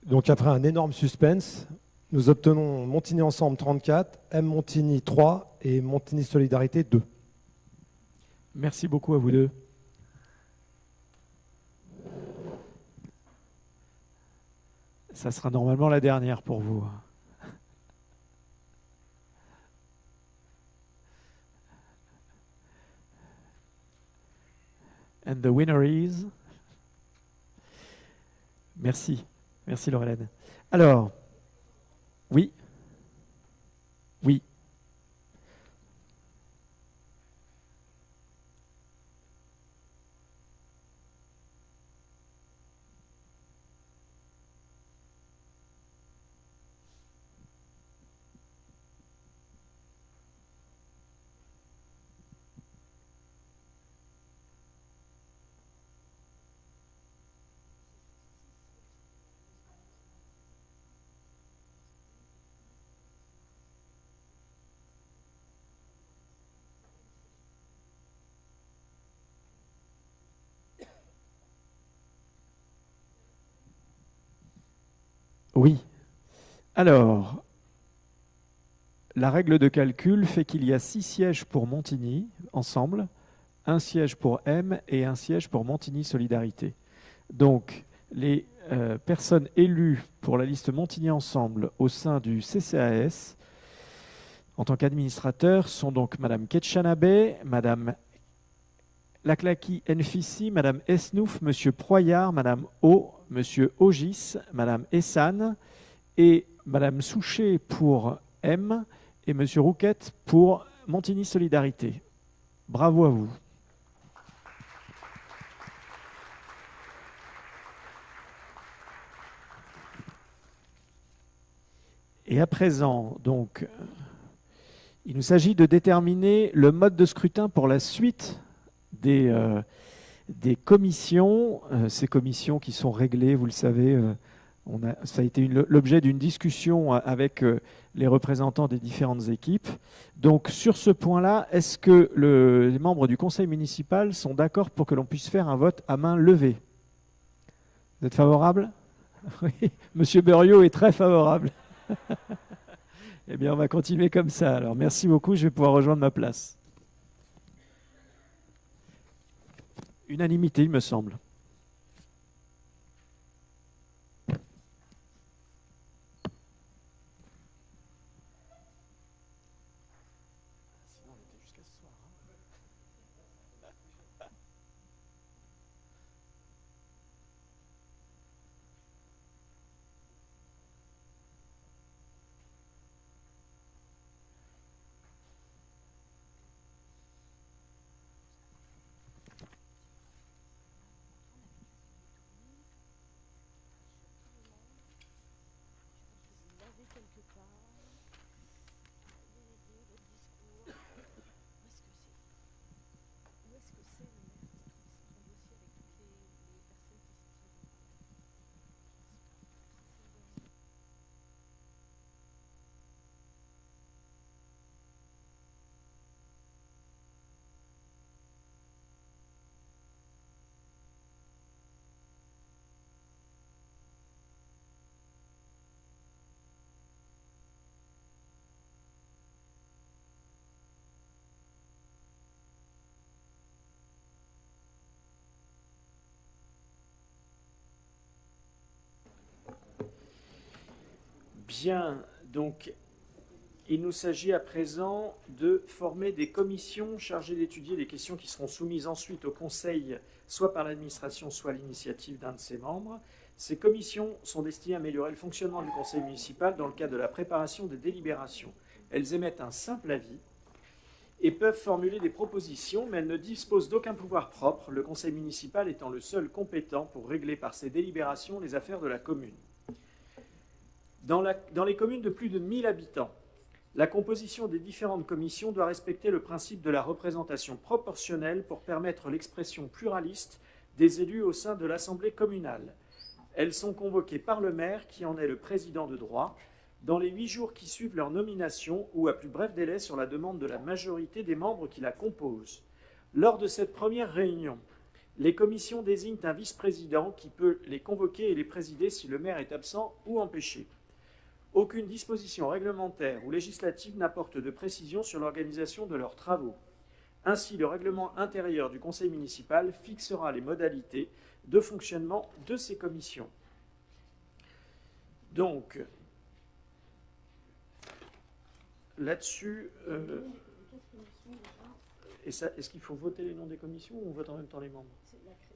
Donc après un énorme suspense, nous obtenons Montigny Ensemble 34, M Montigny 3 et Montigny Solidarité 2. Merci beaucoup à vous deux. Ça sera normalement la dernière pour vous. And the winner is... Merci. Merci Laurelène. Alors, oui. Oui. Oui. Alors, la règle de calcul fait qu'il y a 6 sièges pour Montigny, ensemble, 1 siège pour M et 1 siège pour Montigny Solidarité. Donc, les personnes élues pour la liste Montigny Ensemble au sein du CCAS, en tant qu'administrateurs, sont donc Madame Ketchanabe, Madame Laklaki Enfissi, Madame Esnouf, Monsieur Proyard, Madame O, Monsieur Ogis, Madame Essan et Madame Souchet pour M et Monsieur Rouquette pour Montigny Solidarité. Bravo à vous. Et à présent, donc, il nous s'agit de déterminer le mode de scrutin pour la suite des commissions, ces commissions qui sont réglées, vous le savez, ça a été l'objet d'une discussion avec les représentants des différentes équipes. Donc sur ce point-là, est-ce que les membres du conseil municipal sont d'accord pour que l'on puisse faire un vote à main levée? Vous êtes favorable? Oui, Monsieur Berriot est très favorable. Eh bien, on va continuer comme ça. Alors, merci beaucoup, je vais pouvoir rejoindre ma place. Unanimité, il me semble. Bien, donc il nous s'agit à présent de former des commissions chargées d'étudier des questions qui seront soumises ensuite au Conseil, soit par l'administration, soit à l'initiative d'un de ses membres. Ces commissions sont destinées à améliorer le fonctionnement du Conseil municipal dans le cadre de la préparation des délibérations. Elles émettent un simple avis et peuvent formuler des propositions, mais elles ne disposent d'aucun pouvoir propre, le Conseil municipal étant le seul compétent pour régler par ses délibérations les affaires de la commune. Dans les communes de plus de 1000 habitants, la composition des différentes commissions doit respecter le principe de la représentation proportionnelle pour permettre l'expression pluraliste des élus au sein de l'Assemblée communale. Elles sont convoquées par le maire, qui en est le président de droit, dans les 8 jours qui suivent leur nomination ou à plus bref délai sur la demande de la majorité des membres qui la composent. Lors de cette première réunion, Les commissions désignent un vice-président qui peut les convoquer et les présider si le maire est absent ou empêché. Aucune disposition réglementaire ou législative n'apporte de précision sur l'organisation de leurs travaux. Ainsi, le règlement intérieur du conseil municipal fixera les modalités de fonctionnement de ces commissions. Donc, là-dessus, est-ce qu'il faut voter les noms des commissions ou on vote en même temps les membres?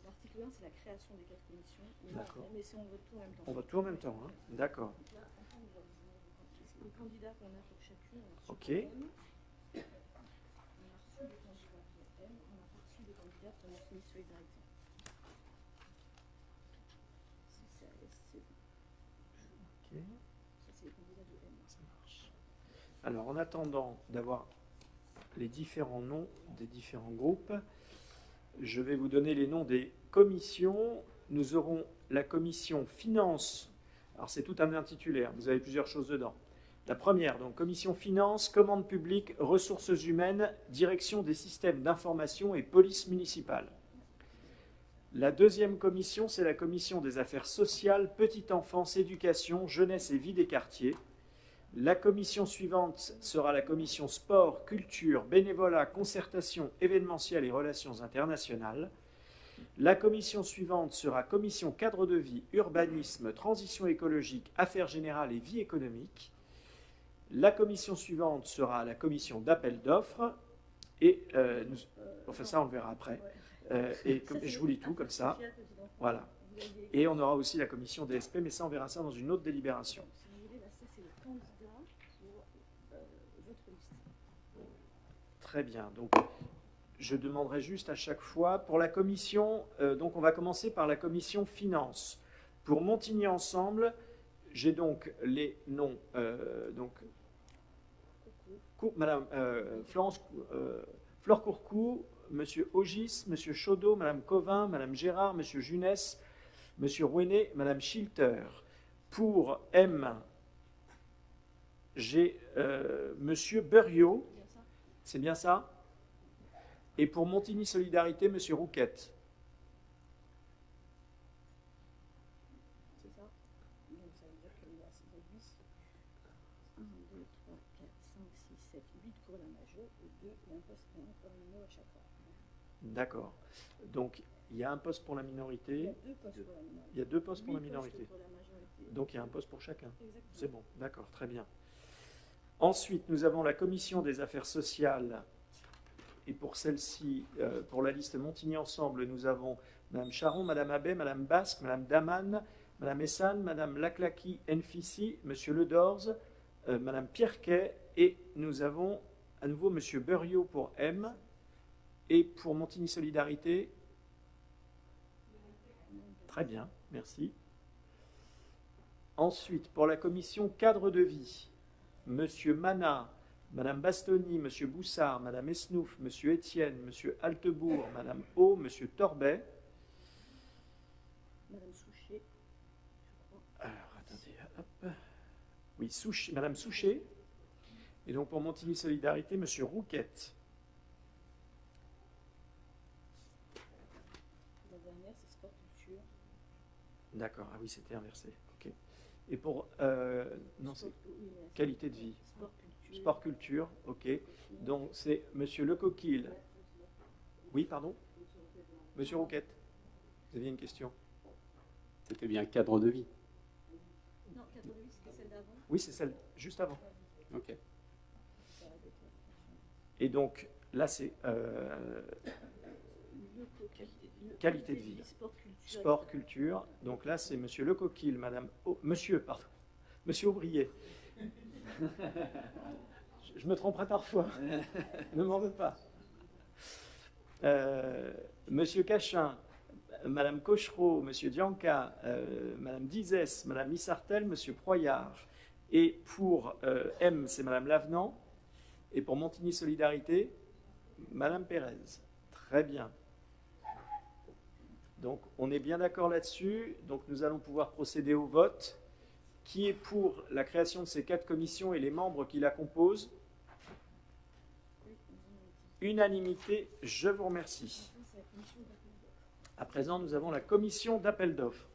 L'article 1, c'est la création des 4 commissions. D'accord. Mais si on vote tout en même temps. On vote tout en même temps, hein? D'accord. Donc là, on va les candidats qu'on a pour chacune. On a Ok. reçu des candidats pour M. On a reçu des candidats pour Montigny Solidarité. C'est ça, c'est bon. Ok. Ça, c'est les candidats de M. Ça marche. Alors, en attendant d'avoir les différents noms des différents groupes, je vais vous donner les noms des commissions. Nous aurons la commission finance. Alors, c'est tout un intitulaire. Vous avez plusieurs choses dedans. La première, donc, commission finance, commande publique, ressources humaines, direction des systèmes d'information et police municipale. La deuxième commission, c'est la commission des affaires sociales, petite enfance, éducation, jeunesse et vie des quartiers. La commission suivante sera la commission sport, culture, bénévolat, concertation, événementiel et relations internationales. La commission suivante sera commission cadre de vie, urbanisme, transition écologique, affaires générales et vie économique. La commission suivante sera la commission d'appel d'offres. Et enfin ça on le verra après. Et comme, je vous lis tout comme ça. Voilà. Et on aura aussi la commission DSP, mais ça on verra ça dans une autre délibération. Très bien. Donc, je demanderai juste à chaque fois pour la commission. Donc, on va commencer par la commission finance. Pour Montigny Ensemble, j'ai donc les noms. Madame Flore Courcou, Monsieur Ogis, Monsieur Chaudot, Madame Covin, Madame Gérard, Monsieur Junès, Monsieur Rouenet, Madame Schilter. Pour M, j'ai Monsieur Berriot. C'est bien ça? Et pour Montigny Solidarité, M. Rouquette. C'est ça. Donc ça veut dire qu'il y a 10, 1, 2, 3, 4, 5, 6, 7, 8 pour la majeure et 2 et un poste pour la minorité à chaque fois. D'accord. Donc il y a un poste pour la minorité. Il y a 2 postes pour la minorité. Il y a 2 postes pour la minorité. Pour la majorité. Donc il y a un poste pour chacun. Exactement. C'est bon, d'accord, très bien. Ensuite, nous avons la commission des affaires sociales. Et pour celle-ci, pour la liste Montigny Ensemble, nous avons Mme Charon, Mme Abbé, Mme Basque, Mme Daman, Mme Essan, Mme Laclaki Nfissi, M. Ledorz, Mme Pierquet, et nous avons à nouveau M. Berriot pour M. Et pour Montigny Solidarité, très bien, merci. Ensuite, pour la commission cadre de vie, Monsieur Mana, Madame Bastoni, Monsieur Boussard, Madame Esnouf, Monsieur Étienne, Monsieur Altebourg, Madame O, Monsieur Torbet. Madame Souchet, je crois. Alors, attendez, hop. Oui, Madame Souchet. Et donc pour Montigny Solidarité, Monsieur Rouquette. La dernière, c'est sport culture. D'accord, ah oui, c'était inversé. Ok. Et pour non, c'est qualité de vie. Sport culture, ok. Donc c'est Monsieur Lecoquille. Oui, pardon. Monsieur Rouquette. Vous aviez une question? C'était bien cadre de vie. Non, cadre de vie, c'était celle d'avant. Oui, c'est celle juste avant. Ok. Et donc là, c'est qualité de vie. Sport culture. Donc là, c'est Monsieur Lecoquille, Madame Monsieur Aubrier. Je me tromperai parfois. Ne m'en veux pas. Monsieur Cachin, Madame Cochereau, Monsieur Dianca, Madame Dizès, Madame Lissartel, Monsieur Proyard. Et pour M, c'est Madame Lavenant. Et pour Montigny Solidarité, Madame Pérez. Très bien. Donc, on est bien d'accord là-dessus. Donc, nous allons pouvoir procéder au vote. Qui est pour la création de ces 4 commissions et les membres qui la composent? Unanimité, je vous remercie. À présent, nous avons la commission d'appel d'offres.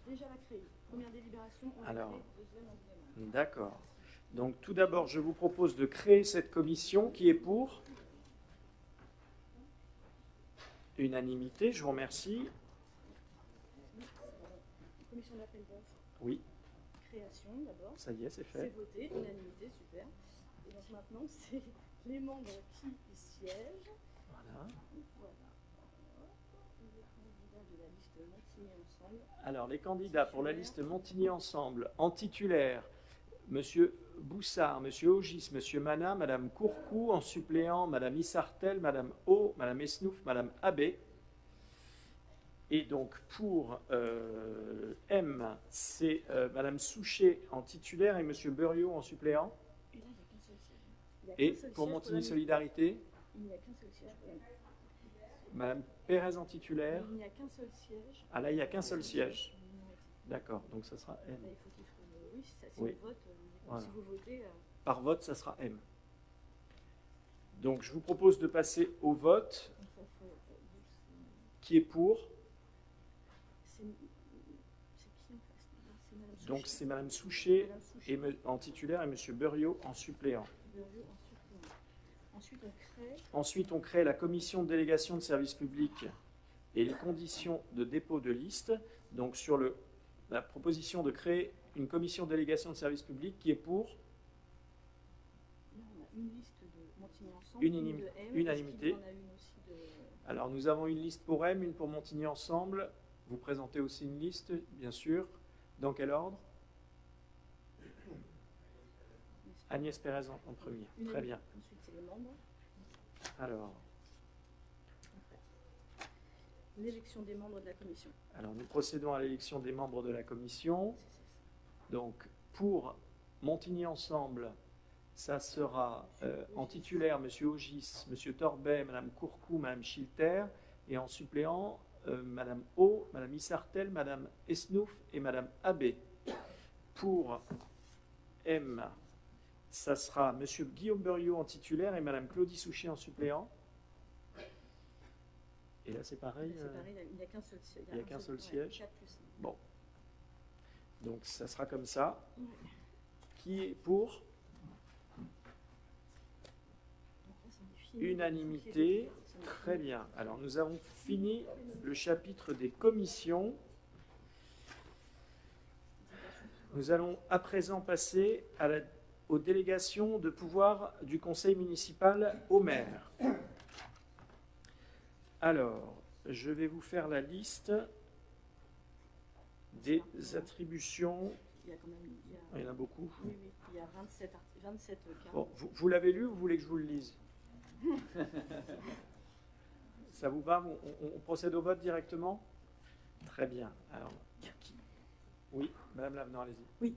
Déjà la créer. Première délibération, on Alors, la crée, deuxième, on démarre. D'accord. Donc tout d'abord, je vous propose de créer cette commission qui est pour unanimité. Je vous remercie. Commission d'appel d'offres, Oui, création d'abord. ça y est, c'est C'est fait. voté, unanimité, super. Et donc maintenant, c'est les membres qui y siègent. Voilà. Voilà. Les candidats de la liste Montigny Ensemble. Alors, les candidats pour la liste Montigny Ensemble, en titulaire, Monsieur Boussard, Monsieur Ogis, Monsieur Mana, Madame Courcou, en suppléant, Madame Issartel, Madame O, Madame Esnouf, Madame Abbé. Et donc, pour M, c'est Madame Souchet en titulaire et Monsieur Buriot en suppléant. Et là, il n'y a qu'un seul siège. Il y a Et qu'un seul pour siège Montigny la- Solidarité, Il n'y a qu'un seul siège pour la- Madame Pérez en titulaire. Il n'y a qu'un seul siège. Ah là, il n'y a qu'un seul siège. D'accord, donc ça sera M. Là, il faut qu'il faut... Oui, ça, si Oui. on vote, Voilà. si vous votez... Par vote, ça sera M. Donc, je vous propose de passer au vote. ça fait, Qui est pour? c'est qui en face? C'est Madame Souchet. Donc, c'est Madame Souchet Madame Souchet, et en titulaire et Monsieur Buriot en suppléant. Buriot en suppléant. Ensuite, on crée... Ensuite, on crée la commission de délégation de services publics et les conditions de dépôt de liste. Donc, sur la proposition de créer une commission de délégation de services publics qui est pour Là, on a une liste de Montigny Ensemble, Unanim- une de M. unanimité. Est-ce qu'il y en a une aussi de... Alors, nous avons une liste pour M, une pour Montigny Ensemble. Vous présentez aussi une liste, bien sûr. Dans quel ordre? Agnès Pérez en premier. Très bien. Ensuite, c'est les membres. Alors, L'élection des membres de la commission. nous procédons à l'élection des membres de la commission. Donc, pour Montigny Ensemble, ça sera en titulaire M. Ogis, M. Torbet, Mme Courcou, Mme Schilter, et en suppléant Mme O, Mme Issartel, Mme Esnouf et Mme Abbé. Pour M, ça sera M. Guillaume Buriot en titulaire et Mme Claudie Souchet en suppléant. Et là, c'est pareil. C'est pareil, il n'y a qu'un seul siège. il y a qu'un seul ouais, siège. 4 plus 5. Bon. Donc, ça sera comme ça. Ouais. Qui est pour? Donc là, c'en est fini. Unanimité. Très bien. Alors, nous avons fini le chapitre des commissions. Nous allons à présent passer aux délégations de pouvoir du conseil municipal au maire. Alors, je vais vous faire la liste des attributions. Il y a quand même... Il y en a beaucoup. Oui, oui, il y a 27 cas. Bon, vous l'avez lu ou vous voulez que je vous le lise? Ça vous va? On procède au vote directement? Très bien. Alors, oui, Madame Lavenant, allez-y.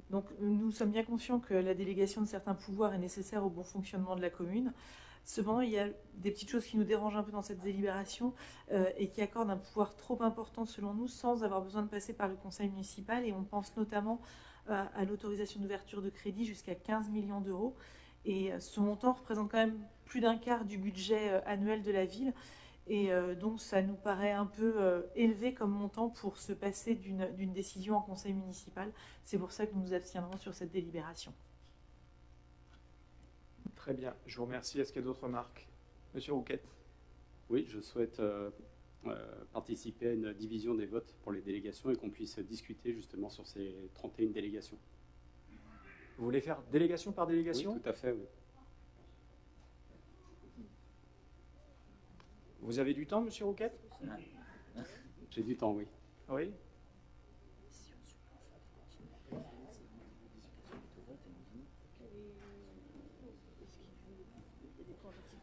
Donc, nous sommes bien conscients que la délégation de certains pouvoirs est nécessaire au bon fonctionnement de la commune. Cependant, il y a des petites choses qui nous dérangent un peu dans cette délibération et qui accordent un pouvoir trop important selon nous sans avoir besoin de passer par le conseil municipal. Et on pense notamment à l'autorisation d'ouverture de crédit jusqu'à 15 millions d'euros. Et ce montant représente quand même plus d'un quart du budget annuel de la ville. Et donc, ça nous paraît un peu élevé comme montant pour se passer d'une décision en conseil municipal. C'est pour ça que nous nous abstiendrons sur cette délibération. Très bien, je vous remercie. Est-ce qu'il y a d'autres remarques? Monsieur Rouquette. Oui, je souhaite participer à une division des votes pour les délégations et qu'on puisse discuter justement sur ces 31 délégations. Vous voulez faire délégation par délégation? Oui, tout à fait, oui. Vous avez du temps, Monsieur Rouquette? J'ai du temps, oui. Oui.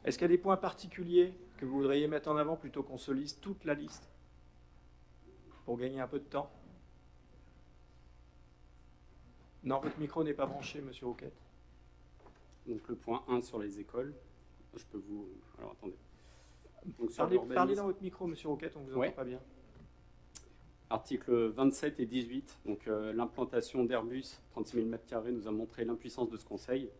Est-ce qu'il y a des points particuliers que vous voudriez mettre en avant plutôt qu'on se lise toute la liste pour gagner un peu de temps? Non, votre micro n'est pas branché, Monsieur Rouquette. Donc le point 1 sur les écoles, je peux vous... Alors attendez. Donc, sur Parlez l'urbanisme- dans votre micro, Monsieur Rouquette, on ne vous Ouais. entend pas bien. Articles 27 et 18, donc l'implantation d'Airbus, 36 000 m2, nous a montré l'impuissance de ce Conseil.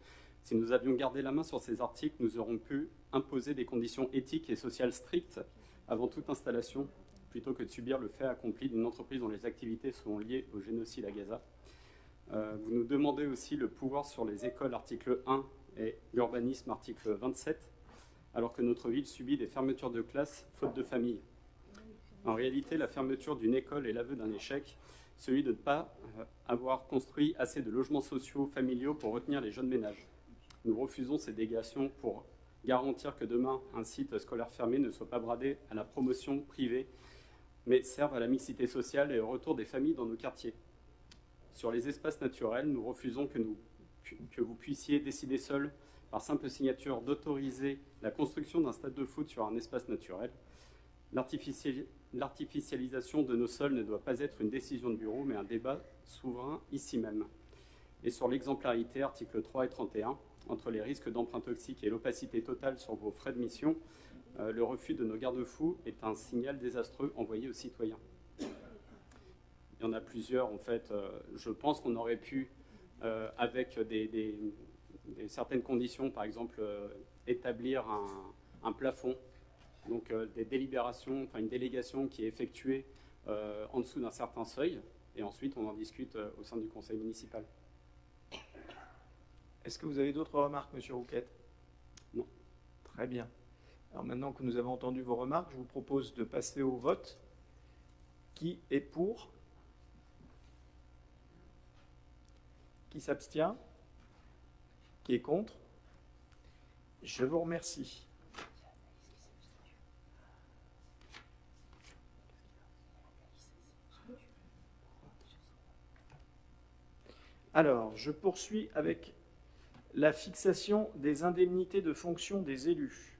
Si nous avions gardé la main sur ces articles, nous aurions pu imposer des conditions éthiques et sociales strictes avant toute installation, plutôt que de subir le fait accompli d'une entreprise dont les activités sont liées au génocide à Gaza. Vous nous demandez aussi le pouvoir sur les écoles, article 1, et l'urbanisme, article 27, alors que notre ville subit des fermetures de classes faute de famille. En réalité, la fermeture d'une école est l'aveu d'un échec, celui de ne pas avoir construit assez de logements sociaux, familiaux pour retenir les jeunes ménages. Nous refusons ces délégations pour garantir que demain, un site scolaire fermé ne soit pas bradé à la promotion privée, mais serve à la mixité sociale et au retour des familles dans nos quartiers. Sur les espaces naturels, nous refusons que vous puissiez décider seul, par simple signature, d'autoriser la construction d'un stade de foot sur un espace naturel. L'artificialisation de nos sols ne doit pas être une décision de bureau, mais un débat souverain ici même. Et sur l'exemplarité, articles 3 et 31, entre les risques d'emprunt toxique et l'opacité totale sur vos frais de mission, le refus de nos garde-fous est un signal désastreux envoyé aux citoyens. Il y en a plusieurs, en fait. Je pense qu'on aurait pu, avec certaines conditions, par exemple, établir un plafond, donc des délibérations, enfin une délégation qui est effectuée en dessous d'un certain seuil, et ensuite on en discute au sein du conseil municipal. Est-ce que vous avez d'autres remarques, Monsieur Rouquette? Non. Très bien. Alors maintenant que nous avons entendu vos remarques, je vous propose de passer au vote. Qui est pour? Qui s'abstient? Qui est contre? Je vous remercie. Alors, je poursuis avec la fixation des indemnités de fonction des élus.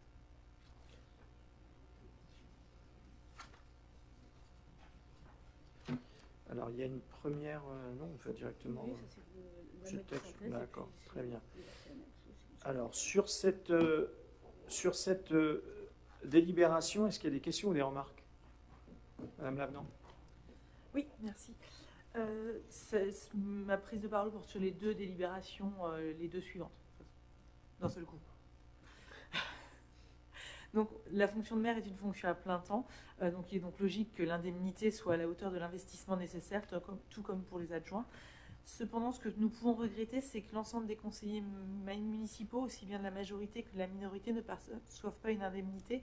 Alors, il y a une première... non, on fait directement... Oui, ça, c'est ce la texte, synthèse, d'accord, et puis très bien. c'est- Alors, sur cette délibération, est-ce qu'il y a des questions ou des remarques? Madame Lavenant. Oui, merci. Ma prise de parole porte sur les deux délibérations, les deux suivantes, d'un seul coup. Donc, la fonction de maire est une fonction à plein temps, donc il est donc logique que l'indemnité soit à la hauteur de l'investissement nécessaire, tout comme pour les adjoints. Cependant, ce que nous pouvons regretter, c'est que l'ensemble des conseillers municipaux, aussi bien de la majorité que de la minorité, ne perçoivent pas une indemnité.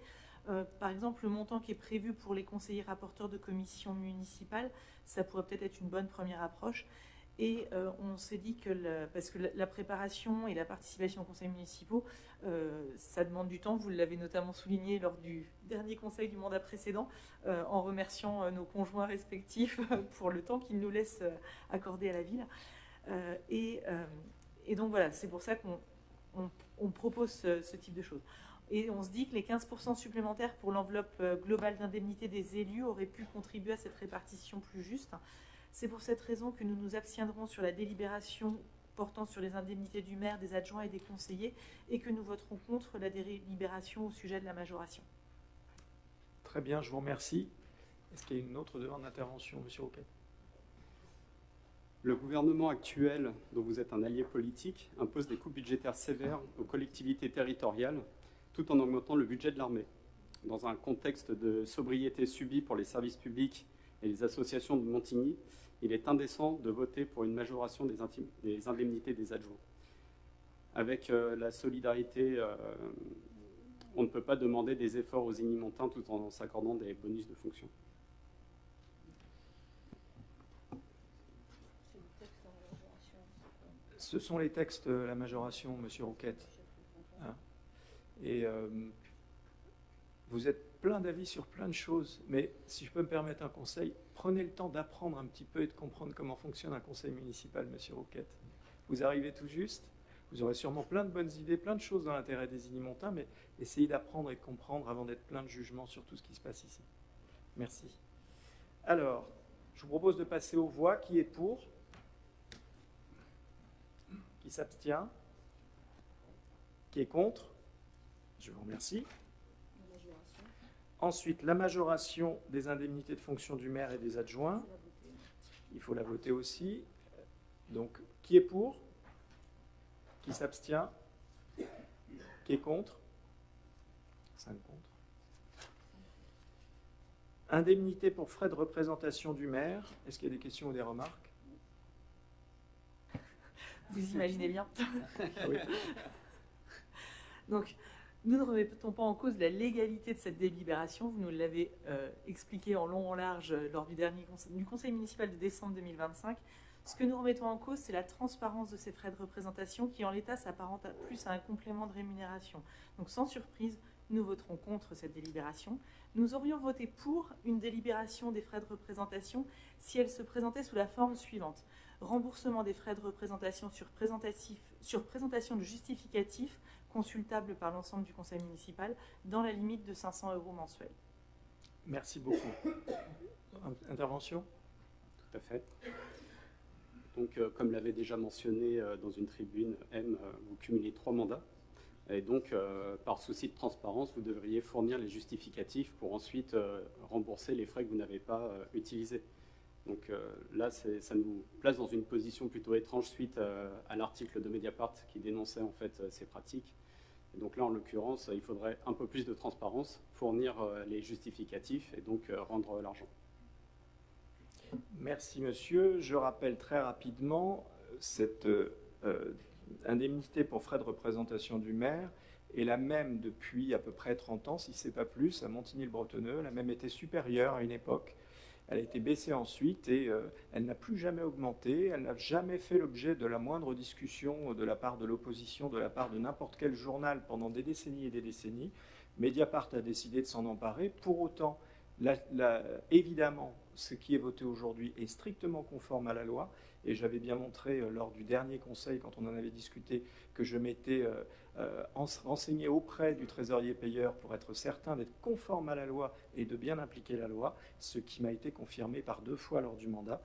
Par exemple, le montant qui est prévu pour les conseillers rapporteurs de commission municipale, ça pourrait peut-être être une bonne première approche. Et on s'est dit que, parce que la préparation et la participation aux conseils municipaux, ça demande du temps. Vous l'avez notamment souligné lors du dernier conseil du mandat précédent, en remerciant nos conjoints respectifs pour le temps qu'ils nous laissent accorder à la ville. Et donc voilà, c'est pour ça qu'on propose ce type de choses. Et on se dit que les 15% supplémentaires pour l'enveloppe globale d'indemnité des élus auraient pu contribuer à cette répartition plus juste. C'est pour cette raison que nous nous abstiendrons sur la délibération portant sur les indemnités du maire, des adjoints et des conseillers, et que nous voterons contre la délibération au sujet de la majoration. Très bien, je vous remercie. Est-ce qu'il y a une autre demande d'intervention, Monsieur Rouquette? Le gouvernement actuel, dont vous êtes un allié politique, impose des coupes budgétaires sévères aux collectivités territoriales, tout en augmentant le budget de l'armée. Dans un contexte de sobriété subie pour les services publics et les associations de Montigny, il est indécent de voter pour une majoration des indemnités des adjoints. Avec la solidarité, on ne peut pas demander des efforts aux Ignimontains tout en s'accordant des bonus de fonction. C'est le texte en majoration, c'est quoi? Ce sont les textes, la majoration, Monsieur Rouquette. Hein? Et vous êtes plein d'avis sur plein de choses, mais si je peux me permettre un conseil, prenez le temps d'apprendre un petit peu et de comprendre comment fonctionne un conseil municipal, Monsieur Rouquette. Vous arrivez tout juste, vous aurez sûrement plein de bonnes idées, plein de choses dans l'intérêt des Ignimontains, mais essayez d'apprendre et de comprendre avant d'être plein de jugements sur tout ce qui se passe ici. Merci. Alors, je vous propose de passer aux voix. Qui est pour? Qui s'abstient? Qui est contre? Je vous remercie. La majoration. Ensuite, la majoration des indemnités de fonction du maire et des adjoints. Il faut la voter aussi. Donc, qui est pour? Qui s'abstient? Qui est contre? 5 contre. Indemnité pour frais de représentation du maire. Est-ce qu'il y a des questions ou des remarques? Vous imaginez bien. Oui. Donc, nous ne remettons pas en cause la légalité de cette délibération. Vous nous l'avez expliqué en long, en large lors du conseil municipal de décembre 2025. Ce que nous remettons en cause, c'est la transparence de ces frais de représentation qui, en l'état, s'apparente plus à un complément de rémunération. Donc, sans surprise, nous voterons contre cette délibération. Nous aurions voté pour une délibération des frais de représentation si elle se présentait sous la forme suivante. Remboursement des frais de représentation sur présentation de justificatifs consultables par l'ensemble du conseil municipal dans la limite de 500 € mensuels. Merci beaucoup. Intervention? Tout à fait. Donc, comme l'avait déjà mentionné dans une tribune M, vous cumulez 3 mandats. Et donc, par souci de transparence, vous devriez fournir les justificatifs pour ensuite rembourser les frais que vous n'avez pas utilisés. Donc là, ça nous place dans une position plutôt étrange suite à l'article de Mediapart qui dénonçait en fait ces pratiques. Et donc là, en l'occurrence, il faudrait un peu plus de transparence, fournir les justificatifs et donc rendre l'argent. Merci monsieur. Je rappelle très rapidement cette indemnité pour frais de représentation du maire est la même depuis à peu près 30 ans, si ce n'est pas plus, à Montigny-le-Bretonneux. Elle a même été supérieure à une époque. Elle a été baissée ensuite et elle n'a plus jamais augmenté. Elle n'a jamais fait l'objet de la moindre discussion de la part de l'opposition, de la part de n'importe quel journal pendant des décennies et des décennies. Mediapart a décidé de s'en emparer. Pour autant, évidemment, ce qui est voté aujourd'hui est strictement conforme à la loi. Et j'avais bien montré lors du dernier conseil, quand on en avait discuté, que je m'étais renseigné auprès du trésorier payeur pour être certain d'être conforme à la loi et de bien appliquer la loi, ce qui m'a été confirmé par 2 fois lors du mandat.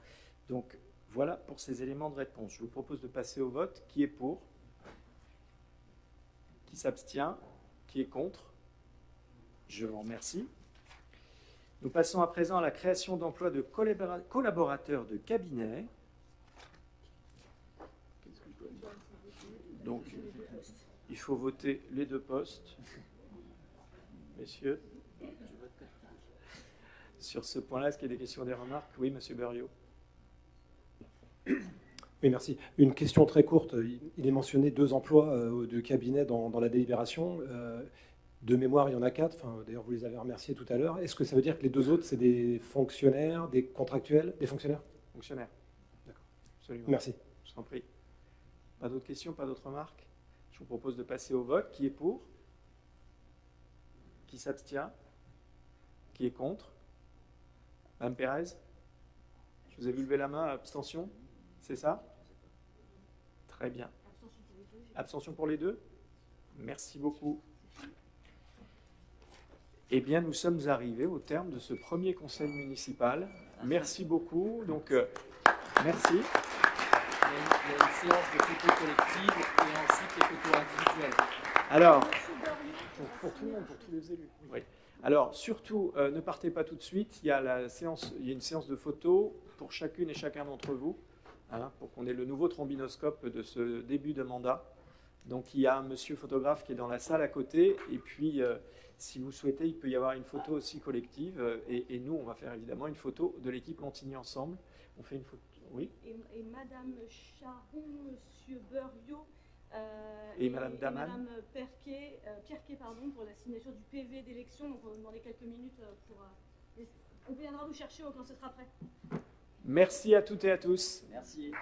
Donc voilà pour ces éléments de réponse. Je vous propose de passer au vote. Qui est pour? Qui s'abstient? Qui est contre? Je vous remercie. Nous passons à présent à la création d'emplois de collaborateurs de cabinet. Donc, il faut voter les 2 postes. Messieurs, sur ce point-là, est-ce qu'il y a des questions, des remarques? Oui, monsieur Berriot. Oui, merci. Une question très courte. Il est mentionné 2 emplois de cabinet dans la délibération. De mémoire, il y en a 4. Enfin, d'ailleurs, vous les avez remerciés tout à l'heure. Est-ce que ça veut dire que les 2 autres, c'est des fonctionnaires, des contractuels, des fonctionnaires? Fonctionnaires. D'accord. Absolument. Merci. Je vous en prie. Pas d'autres questions, pas d'autres remarques? Je vous propose de passer au vote. Qui est pour? Qui s'abstient? Qui est contre? Madame Pérez? Je vous ai vu lever la main. Abstention? C'est ça? Très bien. Abstention pour les 2? Merci beaucoup. Eh bien, nous sommes arrivés au terme de ce premier conseil municipal. Merci beaucoup. Donc, merci. Il y a une séance de photos collectives et ensuite les photos individuelles. Alors, pour tout le monde, pour tous les élus. Oui. Alors, surtout, ne partez pas tout de suite. Il y a une séance de photos pour chacune et chacun d'entre vous, hein, pour qu'on ait le nouveau trombinoscope de ce début de mandat. Donc, il y a un monsieur photographe qui est dans la salle à côté. Et puis, si vous souhaitez, il peut y avoir une photo aussi collective. Et nous, on va faire évidemment une photo de l'équipe Montigny Ensemble. On fait une photo. Oui. Et Madame Charon, Monsieur Berriot et Madame Daman. Madame Pierquet, pour la signature du PV d'élection. Donc on va demander quelques minutes pour. On viendra vous chercher quand ce sera prêt. Merci à toutes et à tous. Merci.